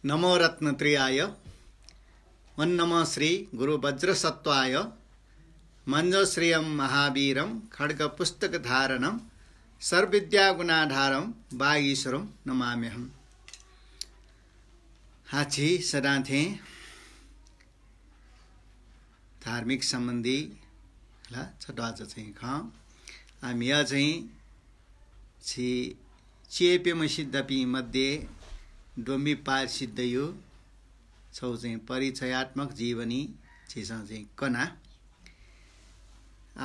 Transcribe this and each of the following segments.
नमो रत्नत्रियाय वन्नमो श्री गुरु वज्रसत्वाय मंजोश्रियं महावीरं खड्गपुस्तकधारणं सर्वविद्यागुणाधारं वागीश्वरं नमाम्यहम्। हाची सदाथे धार्मिक सम्बन्धी छटवा चाहिँ ख हामी चाहिँ छि चेपेम सिद्धपि मध्ये डोम्बी पार सिद्ध यो छौ चाहिँ परिचयात्मक जीवनी छिसा चाहिँ कना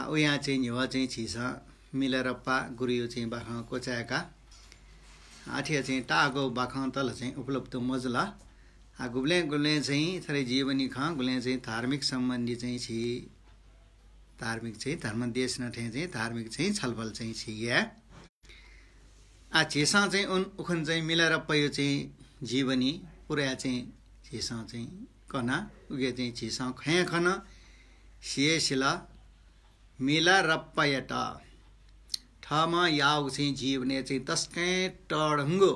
ओ यहाँ चाहिँ न्यवा चाहिँ छिसा मिलरप्पा गुरु यो चाहिँ बाख कोचाका आठिया चाहिँ टागो बाख तल चाहिँ उपलब्ध मजला गुब्ले गुल्ले चाहिँ थरे जीवनी ख गुल्ले चाहिँ धार्मिक सम्बन्धी चाहिँ छि धार्मिक चाहिँ धर्म देश नथे चाहिँ धार्मिक चाहिँ छलफल चाहिँ छिया आ छिसा चाहिँ उखन चाहिँ मिलरप्पा यो चाहिँ जीवनी पुरा चाहिँ छिसा चाहिँ कना उगे चाहिँ छिसा खया खन सिएसिला मिला रप्पयट ठमा याउ चाहिँ जीवने चाहिँ तस्कै टढङ्गो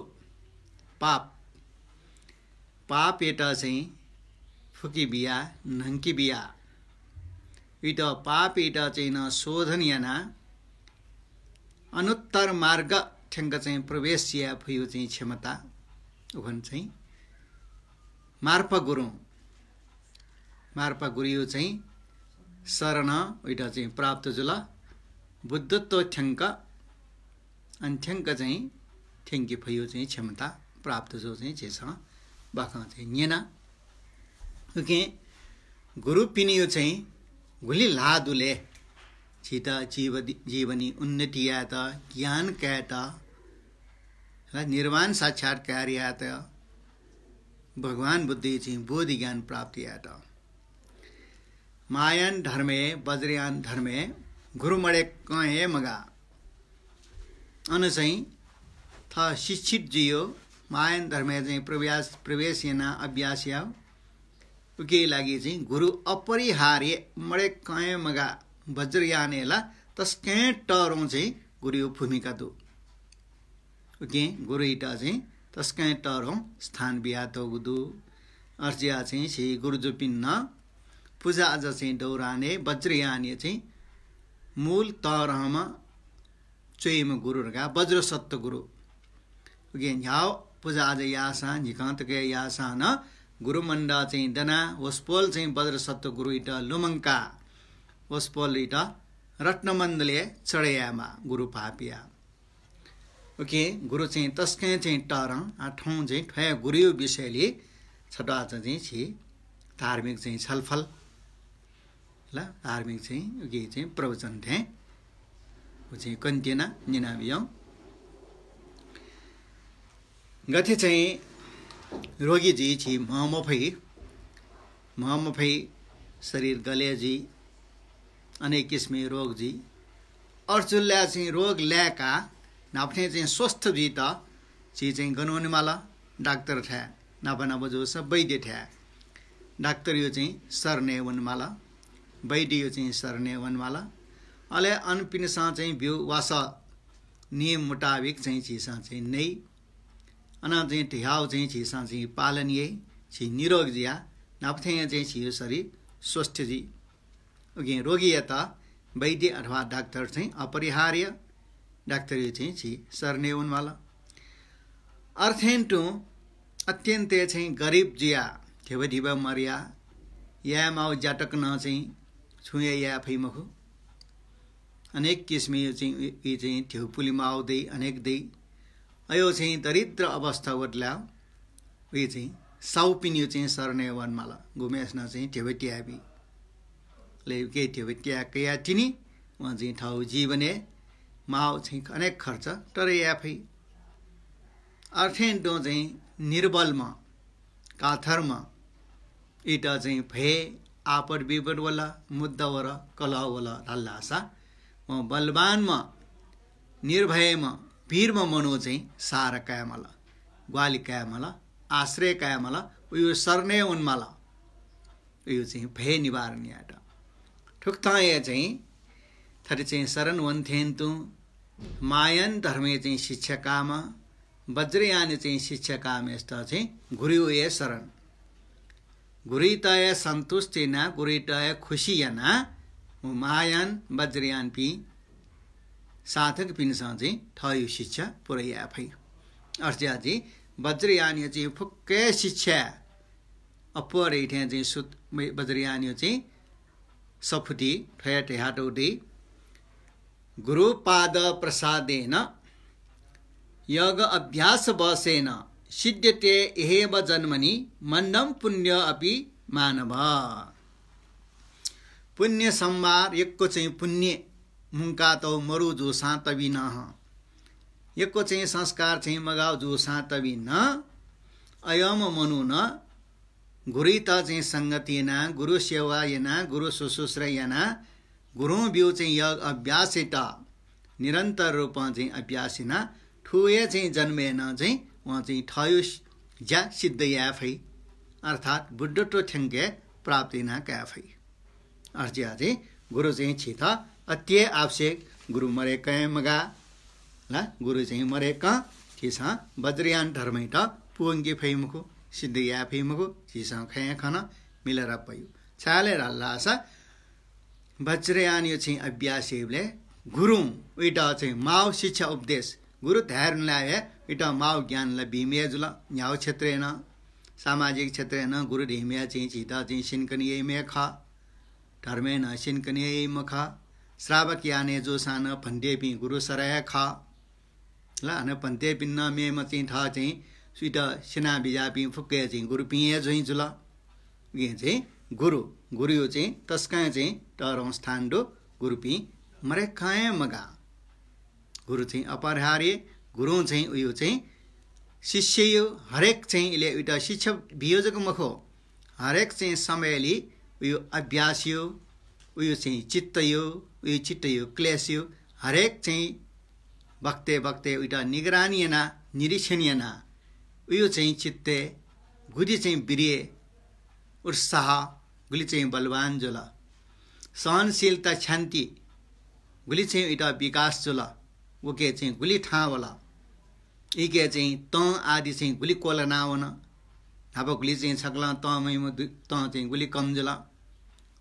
पाप एटा चाहिँ फुकी बिया नंकी बिया इट पाप एटा चाहिँ न शोधन याना अनुत्तर मार्ग ठेंग चाहिँ प्रवेश या फुयो चाहिँ क्षमता उखन चाहिँ मार्पा गुरु यो चाहिँ शरण उइटा चाहिँ प्राप्त जुला बुद्धत्व ठ्याङ्क अनि ठ्याङ्क चाहिँ ठ्याङ्की फयो चाहिँ क्षमता प्राप्त जो चाहिँ छेसँग बाखा चाहिँ नेना ओके गुरु पिनियो चाहिँ गुली लादुले छिता जीवनी उन्नति या त ज्ञान कैता निर्वाण साक्षात्कार या त भगवान बुद्धि चाहिँ बोधि ज्ञान प्राप्ति या त मायन धर्मे वज्रयान धर्मे गुरु मडे कहे मगा अन चाहिँ थ शिक्षित जियो मायन धर्मे चाहिँ प्रवेश याना अभ्यास या उके लागि चाहिँ गुरु अपरिहार्य मडे कहे मगा वज्रयानेला तस्कै टरौं चाहिँ गुरु भूमिका दो उके गुरु इटा चाहिँ तस्कै टरौं स्थान बिहा तो गुदु अर्जिया चाहिँ छि गुरु जो पिन्न पूजा आज चाहिँ दौराने वज्रयाने चाहिँ मूल तरहमा चोइम गुरुहरुका वज्र सत्य गुरु उके न्याउ पूजा आज यासा निकान्त के यासा न गुरु मण्डा चाहिँ दना वस्पोल चाहिँ वज्र सत्य गुरु इटा लुमंका वस्पोल इटा रत्नमण्डले चढयामा गुरु पापिया ओके गुरु चाहिँ तस्कै चाहिँ टरं ठौं चाहिँ ठय गुरु विषयले छटा चाहिँ छि धार्मिक चाहिँ छलफल ल धार्मिक चाहिँ उके चाहिँ प्रवचन थे उ चाहिँ कन्टेना निनाबियौ गथे चाहिँ रोगी जी छि महमफै शरीर गले जी अनेक किस्मे रोग जी अर्चुल्ला चाहिँ रोग ल्याका नाप्ने चाहिँ स्वस्थ जी त ची चाहिँ गनौने माला डाक्टर ठ्या नापना बजो सब वैद्य ठ्या डाक्टर यो चाहिँ सरने वनमाला वैद्य यो चाहिँ सरने वनमाला अले अनपिनसा चाहिँ भ्यू वासा नियम मुताबिक चाहिँ चीसा चाहिँ नै अना चाहिँ ढ्याउ चाहिँ चीसा चाहिँ पालनीय छि निरोग जिया नाप्थे चाहिँ छि शरीर स्वस्थ जी ओके रोगी यता वैद्य अथवा डाक्टर चाहिँ अपरिहार्य डाक्टर यो चाहिँ छि सरने वनमाला अर्थेन्टु अत्यन्तै चाहिँ गरिब जिया ठेवढिबा मरिया या माउ जाटक न चाहिँ छुए या फैमखु अनेक किस्मे यो चाहिँ ठेउपुली माउ दे अनेक दे अयो चाहिँ दरिद्र अवस्था वटला उयो चाहिँ साउपिन यो चाहिँ सरने वनमाला गुमेस्न चाहिँ ठेवटियाबी ले के ठेवटिया कया तिनी वहाँ चाहिँ ठाउँ जीवने माउ चाहिँ अनेक खर्च तर याफै अर्थेन्टो चाहिँ निर्बलमा काथरमा इटा चाहिँ भे आपद विपद वाला मुद्दा वर कला वाला हल्लासा बलवानमा निर्भयमा वीरमा मनो चाहिँ सार कायमला ग्वाली कायमला आश्रय कायमला उयो सर्ने उन्माला उयो चाहिँ भे निवारण याटा ठुक्ताय चाहिँ थरी चाहिँ शरण वन्थेन्तु मायन धर्मे चाहिँ शिक्षकामा वज्रयान चाहिँ शिक्षका मेष्ट चाहिँ गुरु ए शरण गुरुतय संतुष्टिना गुरुतय खुशियाना मायान वज्रयान पी साधक पिनसँग चाहिँ थयो शिक्षा पुरै आफै अर्च्याजी वज्रयान चाहिँ फुक्कै शिक्षा अपरे ठ्या चाहिँ सुत वज्रयान चाहिँ सफुटी ठया हाटौडी गुरुपाद प्रसादेन योग अभ्यास बसेन सिद्ध्यते एहेव जन्मनि मन्नम पुण्य अपि मानव पुण्य संवार यक्को चाहिँ पुण्य मुंका तो मरु जो सातवि न यक्को चाहिँ संस्कार चाहिँ मगाउ जो सातवि न अयम मनु न गुरुता चाहिँ संगतिना गुरु सेवा यना गुरु शुश्रूषा यना गुरु बिउ चाहिँ योग अभ्यासित निरन्तर रूपमा चाहिँ अभ्यासिना ठुए चाहिँ जन्मेन चाहिँ वहाँ चाहिँ ठयो ज्या सिद्ध याफै अर्थात् बुद्धत्व ठ्याङ्के प्राप्ति न क्याफै अर्जिया चाहिँ गुरु चाहिँ छिथ अत्य आवश्यक गुरु मरे कय मगा ल गुरु चाहिँ मरे क छिस वज्रयान धर्मै त पुंगे फैमुको सिद्ध याफै मुको छिस खय खन मिलेर पयु छाले रल्लासा वज्रयान यो चाहिँ अभ्यासीले गुरु उइटा चाहिँ माओ शिक्षा उपदेश गुरु ध्यान लाए इटा माओ ज्ञान ल भीमे जुल न्याउ क्षेत्रेन सामाजिक क्षेत्रेन गुरु ढिमिया चाहिँ चिता चाहिँ सिनकनिए मे ख धर्मे न सिनकनिए म ख श्रावक याने जो सान भन्डे पि गुरु सरय ख ल न भन्ते पिन्न मे म चाहिँ थ चाहिँ सुइट सेना बिजा पि फुक्के चाहिँ गुरु पिए जोइ जुल गे चाहिँ गुरु चाहिँ तस्का चाहिँ तरौं स्थान दो गुरु पि मरे खाए मगा गुरु चाहिँ अपरिहार्य गुरु चाहिँ उयो चाहिँ शिष्य यो हरेक चाहिँ इले उटा शिक्षक वियोजक मखो हरेक चाहिँ समयली उयो अभ्यास यो उयो चाहिँ चित्त यो क्लेश यो हरेक चाहिँ बक्ते उटा निगरानी ना निरीक्षण ना उयो चाहिँ चित्ते गुदी चाहिँ वीर्य उत्साह गुली चाहिँ बलवान जोला सहनशीलता शान्ति गुली चाहिँ इटा विकास जोला उके चाहिँ गुली ठावला इके चाहिँ त आदि चाहिँ गुली कोला नावन हाप गुली चाहिँ छक्ला त मैम त चाहिँ गुली कमजला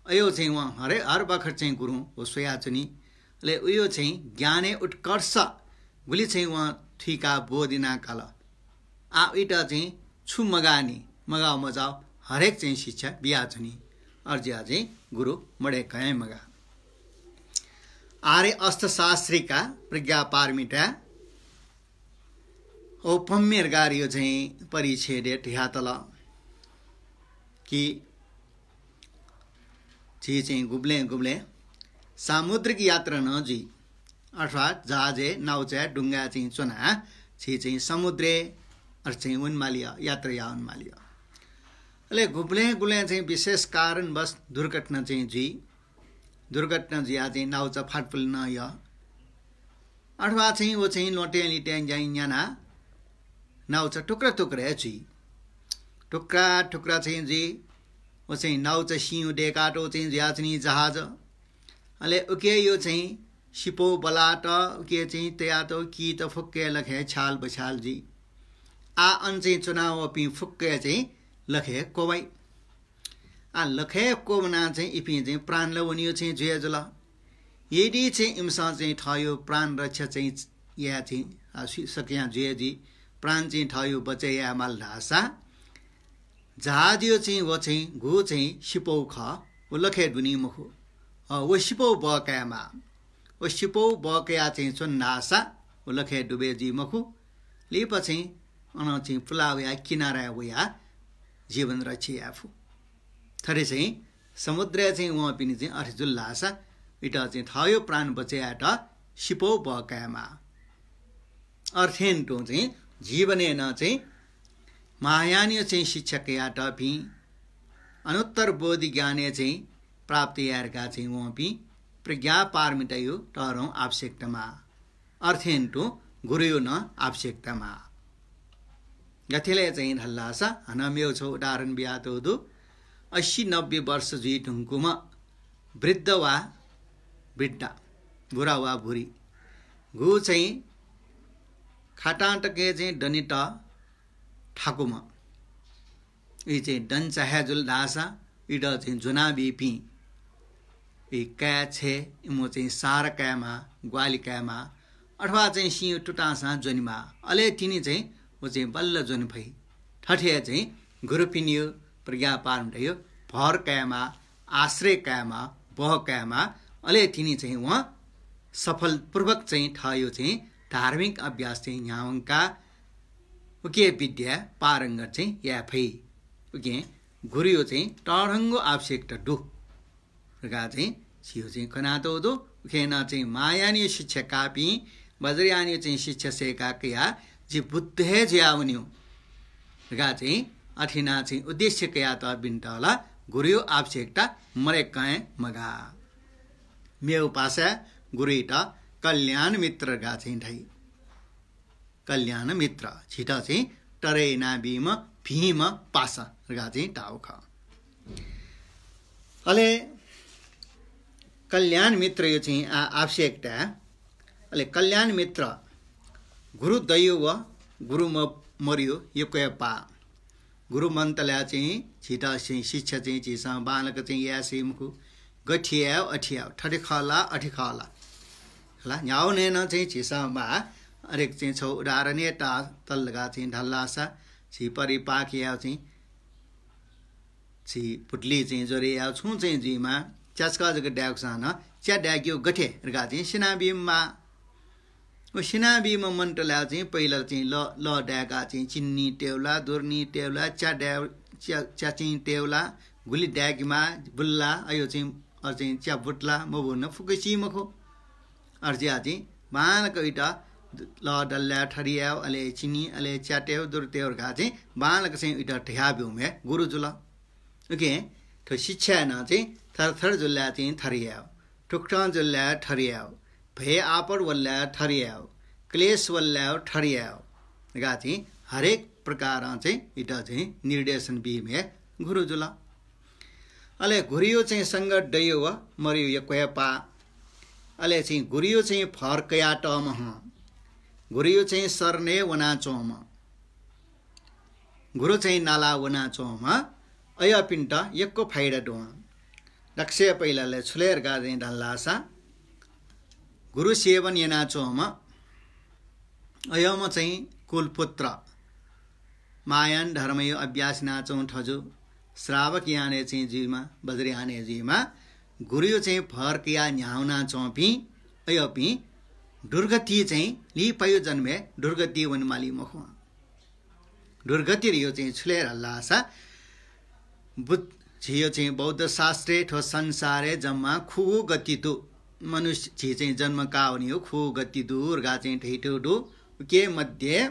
अयो चाहिँ वहाँ हर बखत चाहिँ गुरु हो सोया चुनी ले उयो चाहिँ ज्ञाने उत्कर्ष गुली चाहिँ वहाँ ठीका बोधिना काल आ इटा चाहिँ छु मगानी मगाओ मजाओ हरेक चाहिँ शिक्षा बिहा चुनी अर्जिया चाहिँ गुरु मडे कय मगा आर्य अर्थशास्त्रीका प्रज्ञा पारमिटा औपम्य गारियो चाहिँ परिच्छेदे टिहातल कि जी चाहिँ गुब्ले सामुद्रिक यात्रा न जी अर्थात् जहाजे नाउचे डुङ्गा चाहिँ चुना छि चाहिँ समुद्रे अर्थ चाहिँ उन्मालिया यात्रा या उन्मालिया ले गुब्ले चाहिँ विशेष कारणवश दुर्घटना चाहिँ जी दुर्घटना जिया चाहिँ नाउचा फाटफुल न य अथवा चाहिँ वो चाहिँ लोटे लिटे जाइन याना नाउचा टुक्रा जी टुक्रा चाहिँ जी वो चाहिँ नाउचा सिउ डेकाटो चाहिँ जिया चाहिँ जहाज अले उके यो चाहिँ सिपो बलाट उके चाहिँ तयातो की त फुक्के लखे छाल बछाल जी आ अन चाहिँ चुनाव पि फुक्के चाहिँ लखे कोबै आ लखे कोबना चाहिँ इपि चाहिँ प्राण लवनियो चाहिँ जुया जुल यदि चाहिँ इमसा चाहिँ ठयो प्राण रक्षा चाहिँ या चाहिँ सकिया जुया जी प्राण चाहिँ ठयो बचे या माल ढासा जहाजियो चाहिँ वो चाहिँ घु चाहिँ सिपौ ख वो लखे दुनी मुखो वो सिपौ बकायामा वो सिपौ बकया चाहिँ चुन नासा वो लखे डुबे जी मखु लिप चाहिँ अन चाहिँ फुलावया किनारा वया जीवन रक्षी आफू थरे चाहिँ समुद्र चाहिँ वहाँ पनि चाहिँ अर्जुल लासा इटा चाहिँ थयो प्राण बचेयाट सिपौ बकायामा अर्थेन्टो चाहिँ जीवने न चाहिँ महायानीय चाहिँ शिक्षकयाट भी अनुत्तर बोधि ज्ञाने चाहिँ प्राप्ति यारका चाहिँ वहाँ भी प्रज्ञा पारमिटयो तरौं आवश्यकतामा अर्थेन्टो गुरुयो न आवश्यकतामा गथिले चाहिँ हल्लासा हनमेउ छ उदाहरण बियातो दु 80-90 वर्ष जी ढुङ्कुमा वृद्ध वा वृद्धा बुढा वा बुढी घु चाहिँ खाटाटके चाहिँ डनिट ठाकुम यी चाहिँ डन चाहे जुल धासा इड चाहिँ जुना बिपी यी क्या छे इमो चाहिँ सार क्यामा ग्वाली क्यामा अथवा चाहिँ सिंह टुटासा जोनिमा अले तिनी चाहिँ वो चाहिँ बल्ल जोनि भई ठठे चाहिँ गुरुपिनियो प्रज्ञा पार भयो भर क्यामा आश्रय क्यामा बह क्यामा अले तिनी चाहिँ वहाँ सफलपूर्वक चाहिँ ठयो चाहिँ धार्मिक अभ्यास चाहिँ न्यावंका उके विद्या पारंगत चाहिँ या फै उके गुरु चाहिँ टरंगो आवश्यकता डु रगा चाहिँ छियो चाहिँ कनातो दो उखेना चाहिँ मायानी शिक्षा कापी बजरियानी चाहिँ शिक्षा से काकया जी बुद्ध है ज्यावन्यु रगा चाहिँ अठिना चाहिँ उद्देश्य कया त बिन्टला गुरु आवश्यकता मरे कए मगा मेउ पासा गुरुटा कल्याण मित्र गा चाहिँ ढै कल्याण मित्र छिटा चाहिँ टरेना बीम भीम पासा गा चाहिँ टाउ ख अले कल्याण मित्र यो चाहिँ आवश्यकता अले कल्याण मित्र गुरु दैव व गुरु मरियो यो कय पा गुरु मन्तला चाहिँ छिटा चाहिँ शिक्षा चाहिँ छिसा बालक चाहिँ या सिमखु गठिया अठिया ठठे खला अठि खला ला न्याउने न चाहिँ छिसामा अरेक चाहिँ छौ उदाहरणीय ता तलगा चाहिँ ढल्लासा छि परि पाकिया चाहिँ छि पुटली चाहिँ जोरिया छु चाहिँ जीमा चस्का जग ड्याक्सान च्या ड्याक्यो गठे रगा चाहिँ सिनाबीममा ओ सिनाबीम मन्टला चाहिँ पहिला चाहिँ ल ड्याका चाहिँ चिन्नी टेउला दुर्नी टेउला च्या चाहिँ टेउला गुली ड्याकीमा बुल्ला अयो चाहिँ चाहिँ च्या बुट्ला मबुन फुकसी मखो अर्जिया चाहिँ बालक इटा ल डल्ला ठरिया अले चिनी अले च्याट्याउ दुर्तेउ घा चाहिँ बालक चाहिँ इटा ठ्याब्यौ मे गुरु जुल ओके तो शिक्षा न चाहिँ थरथर जुल्ला चाहिँ थरिया टुक्टा जुल्ला ठरिया भे आपड़ वल्ला ठरिया क्लेश वल्ला ठरिया गा चाहिँ हरेक प्रकार चाहिँ इटा चाहिँ निर्देशन बीमे गुरु जुल अले घुरियो चाहिँ संगत डयो व मरियो य कोयपा अले चाहिँ गुरियो चाहिँ फर्कया टम गुरियो चाहिँ सर्ने वना चोम गुरु चाहिँ नाला वना चोम अय पिन्ट यक्को फाइडा डो दक्षय पहिलाले छुलेर गादे ढल्लासा गुरु सेवन यना चोम अयम चाहिँ कुलपुत्र मायान धर्मयो अभ्यास नाचौं ठजु श्रावक याने चाहिँ जीमा बजरी आने जीमा गुरु चाहिँ फर्किया न्याउना चौपी अयपी दुर्गति चाहिँ ली पयो जन्मे दुर्गति वनमाली मखुवा दुर्गति रियो चाहिँ छुलेर हल्लासा बुद्ध छियो चाहिँ बौद्ध शास्त्रे ठो संसारे जम्मा खु गति दु मनुष्य छि चाहिँ जन्म काउनी हो खु गति दुर्गा चाहिँ ठेटो दु के मध्य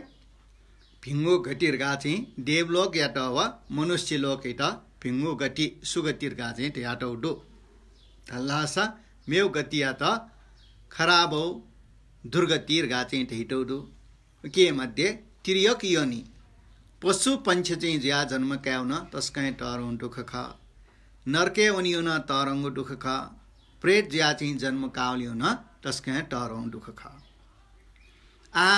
भिंगो गतिर्गा चाहिँ देवलोक याट व मनुष्य लोक एटा भिंगो गति सुगतिर्गा चाहिँ याटो दु हल्लासा मेव गति या त खराब हो दुर्गतिर्गा चाहिँ ठेटो दु के मध्य तिर्यक योनि पशु पंच चाहिँ ज्या जन्म क्याउन तस्कै टरौं दुख ख नरके वनियो न तरंग दुख ख प्रेत ज्या चाहिँ जन्म काउलियो न तस्कै टरौं दुख ख आ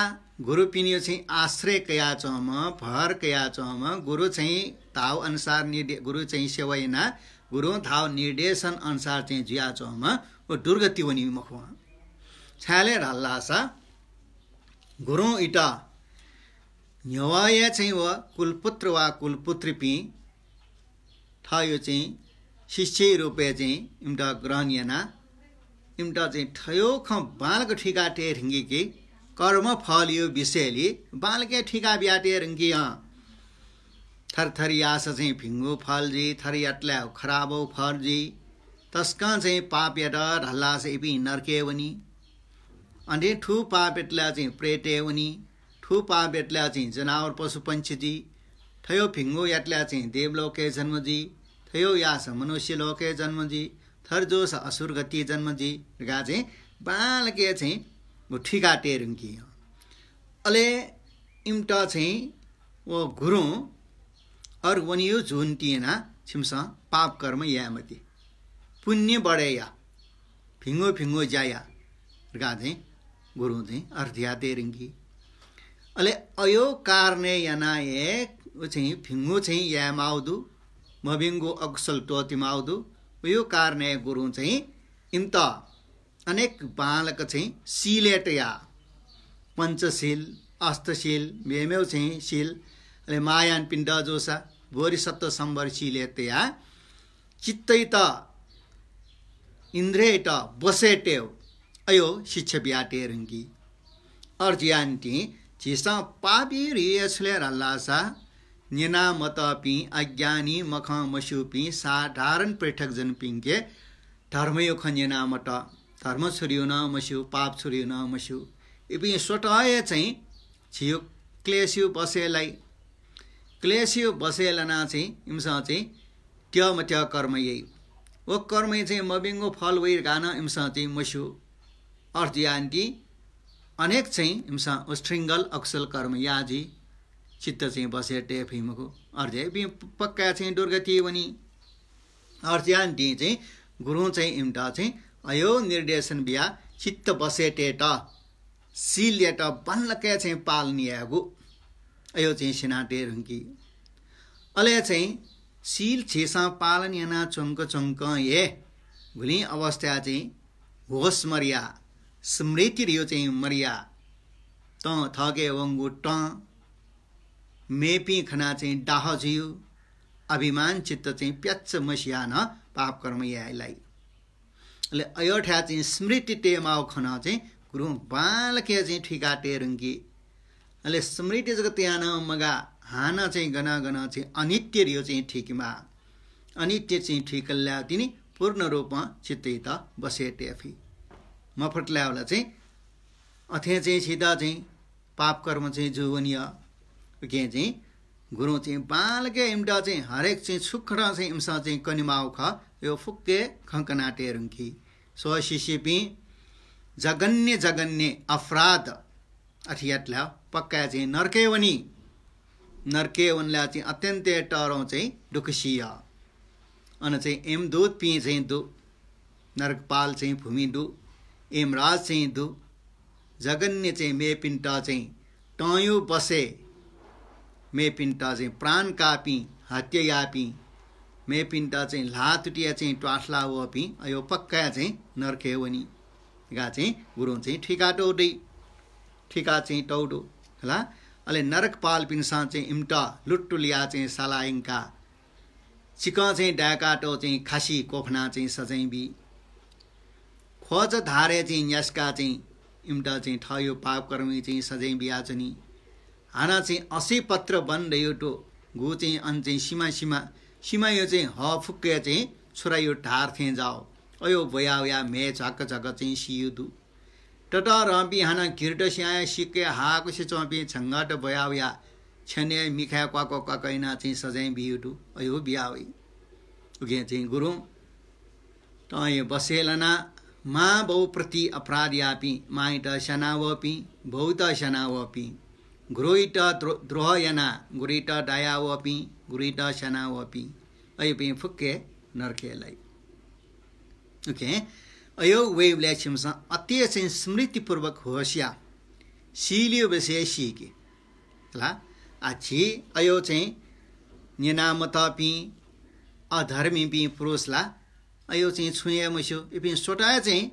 गुरु पिनियो चाहिँ आश्रय कया चम भर कया चम गुरु चाहिँ ताव अनुसार गुरु चाहिँ सेवैना गुरु थाव निर्देशन अनुसार चाहिँ ज्या चम ओ दुर्गति वनि मखुवा छाले हल्लासा गुरु इटा न्यवाय चाहिँ व कुलपुत्र वा कुलपुत्री पि थायो चाहिँ शिष्य रूपे चाहिँ इम्टा ग्रहण याना इम्टा चाहिँ ठयो ख बालक ठिका टे रिंगी के कर्म फल यो विषयली बालके ठिका ब्याटे रिंगी थर थर यास चाहिँ भिंगो फल जी थर यटला खराबो फल जी तस्का चाहिँ पाप यट ढल्ला से पि नरके वनी अनि ठु पाप यटला चाहिँ प्रेते वनी ठु पाप यटला चाहिँ जनावर पशु पंछी जी थयो भिंगो यटला चाहिँ देवलोके जन्म जी थयो यास मनुष्य लोके जन्म जी थर जोस असुर गति जन्म जी गा चाहिँ बालके चाहिँ वो ठिका टेरुंगी अले इम्टा चाहिँ वो गुरु और वनियो झुन्टिएना छिमसा पाप कर्म यामती पुण्य बढेया फिंगो फिंगो जाया गा चाहिँ गुरु चाहिँ अर्ध्या टेरुंगी अले अयो कारणे याना ए चाहिँ फिंगु चाहिँ या माउदु मबिंगु अक्सल टोति माउदु यो कारणे गुरु चाहिँ इम्त अनेक बालक चाहिँ शीलेट या पंचशील अष्टशील मेमेउ चाहिँ शील अले मायान पिण्ड जोसा बोरिसत्व सम्बर शीलेट या चित्तैत इन्द्रेट बसेटेव अयो शिक्षा ब्याटे रंगी अर्जियान्टी चिसा पापी रियसले रल्लासा निना मतपी अज्ञानी मख मशुपी साधारण पृथक जन पिंके धर्मयो खन्यना मत धर्म छुरियो न मशु पाप छुरियो न मशु इपि सोटाए चाहिँ छियो क्लेशियो बसेलना चाहिँ इमसा चाहिँ त्यो मत्य कर्म यही वो कर्म चाहिँ मबिंगो फल वैर गाना इमसा चाहिँ मशु अर्जियान्टी अनेक चाहिँ इमसा स्ट्रिंगल अक्सल कर्म याजी चित्त चाहिँ बसेटे फिमको अर्जे पक्का चाहिँ दुर्गति वनी अर्जियान्टी चाहिँ गुरु चाहिँ इम्टा चाहिँ अयो निर्देशन बिया चित्त बसेटे त सीलेट बन्लके चाहिँ पाल्नियागु अयो चाहिँ सिनाटे रंकी अले चाहिँ सील छेसा पालन याना चंक ये गुली अवस्था चाहिँ होश मरिया स्मृति रियो चाहिँ मरिया त थगे वंगु ट मेपी खना चाहिँ डाह जियो अभिमान चित्त चाहिँ प्याच मसिया न पाप कर्म यालाई ले अयोठा चाहिँ स्मृति टेमाउ खना चाहिँ गुरु बालके चाहिँ ठिकाटे रंगी अले स्मृति जगत यान मगा हाना चाहिँ गना चाहिँ अनित्य रियो चाहिँ ठिकमा अनित्य चाहिँ ठिकल्ला तिनी पूर्ण रूपमा चित्तै त बसेटे अफी मफटल्यावला चाहिँ अथे चाहिँ सीधा चाहिँ पाप कर्म चाहिँ जुवनिया के चाहिँ गुरु चाहिँ बालके इम्डा चाहिँ हरेक चाहिँ सुखरा चाहिँ इमसा चाहिँ कनिमाउ ख यो फुक्के खंकनाटे रंकी सो शिशिपी जगन्य अपराध अठियाटला पक्का चाहिँ नरके वनला चाहिँ अत्यन्तै टरौ चाहिँ दुखसिया अन चाहिँ एम दूत पी चाहिँ दु नरकपाल चाहिँ भूमि दु एमराज चाहिँ दु जगन्य चाहिँ मेपिन्टा चाहिँ टयो बसे मेपिन्टा चाहिँ प्राण कापी हत्ययापी मेपिन्टा चाहिँ लातुटिया चाहिँ ट्वासला वपी अयो पक्का चाहिँ नरके वनी गा चाहिँ गुरु चाहिँ ठिका चाहिँ टौडो होला अले नरकपाल पिनसा चाहिँ इम्टा लुट्टुलिया चाहिँ सलाइङका चिका चाहिँ डाकाटो चाहिँ खासी कोफना चाहिँ सजैबी खोज धारे चाहिँ न्यासका चाहिँ इम्टा चाहिँ ठयो पाप कर्मी चाहिँ सजैबी आचनी हाना चाहिँ 80 पत्र बन रह्यो टो गु चाहिँ अन चाहिँ सीमा यो चाहिँ ह फुक्के चाहिँ छोरा यो ढार थे जाओ अयो भया मे झक चाहिँ सियुदु टटा रबी हाना किरट स्याय सिके हाको से चौपी छंगाट भया छने मिखा क्वाको क्वाकैना चाहिँ सजै बियुटु अयो बियावै उगे चाहिँ गुरु तय बसेलना मा बहु प्रति अपराध्यापि माइट शनावपि बहुत शनावपि गुरुइट द्रोहयना गुरुइट डायावपि गुरुइट शनावपि अयो फुक्के नरकेलाई ओके अयो वेवल्याछिमसा अत्य चाहिँ स्मृतिपूर्वक होस्या सीलियो बसे सीके ला आछि अयो चाहिँ निनामतापि अधर्मी पि पुरुषला अयो चाहिँ छुए मस्यो इपि सोटाए चाहिँ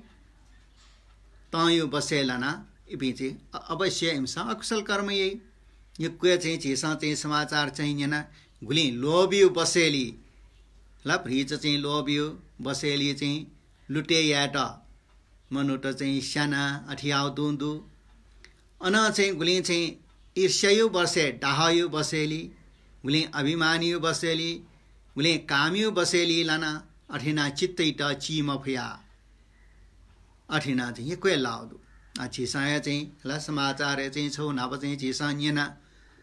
तयो बसेलना इपि चाहिँ अवश्य हिंसा अकुशल कर्म यही यो कुए चाहिँ झेसा चाहिँ समाचार चाहिँ निना गुली लोबियो बसेली ला भ्रिच चाहिँ लोबियो बसेली चाहिँ लुटे याट मनुट चाहिँ साना अठियाउ दुन्दु अन चाहिँ गुली चाहिँ ईर्ष्ययो बसे डाहयो बसेली गुली अभिमानियो बसेली गुली कामियो बसेली लाना अठिना चित्तैट चिमफया अठिना चाहिँ ये कोइ लाउदु छिसाय चाहिँ ला समाचार चाहिँ छौ नाप चाहिँ छिसा निना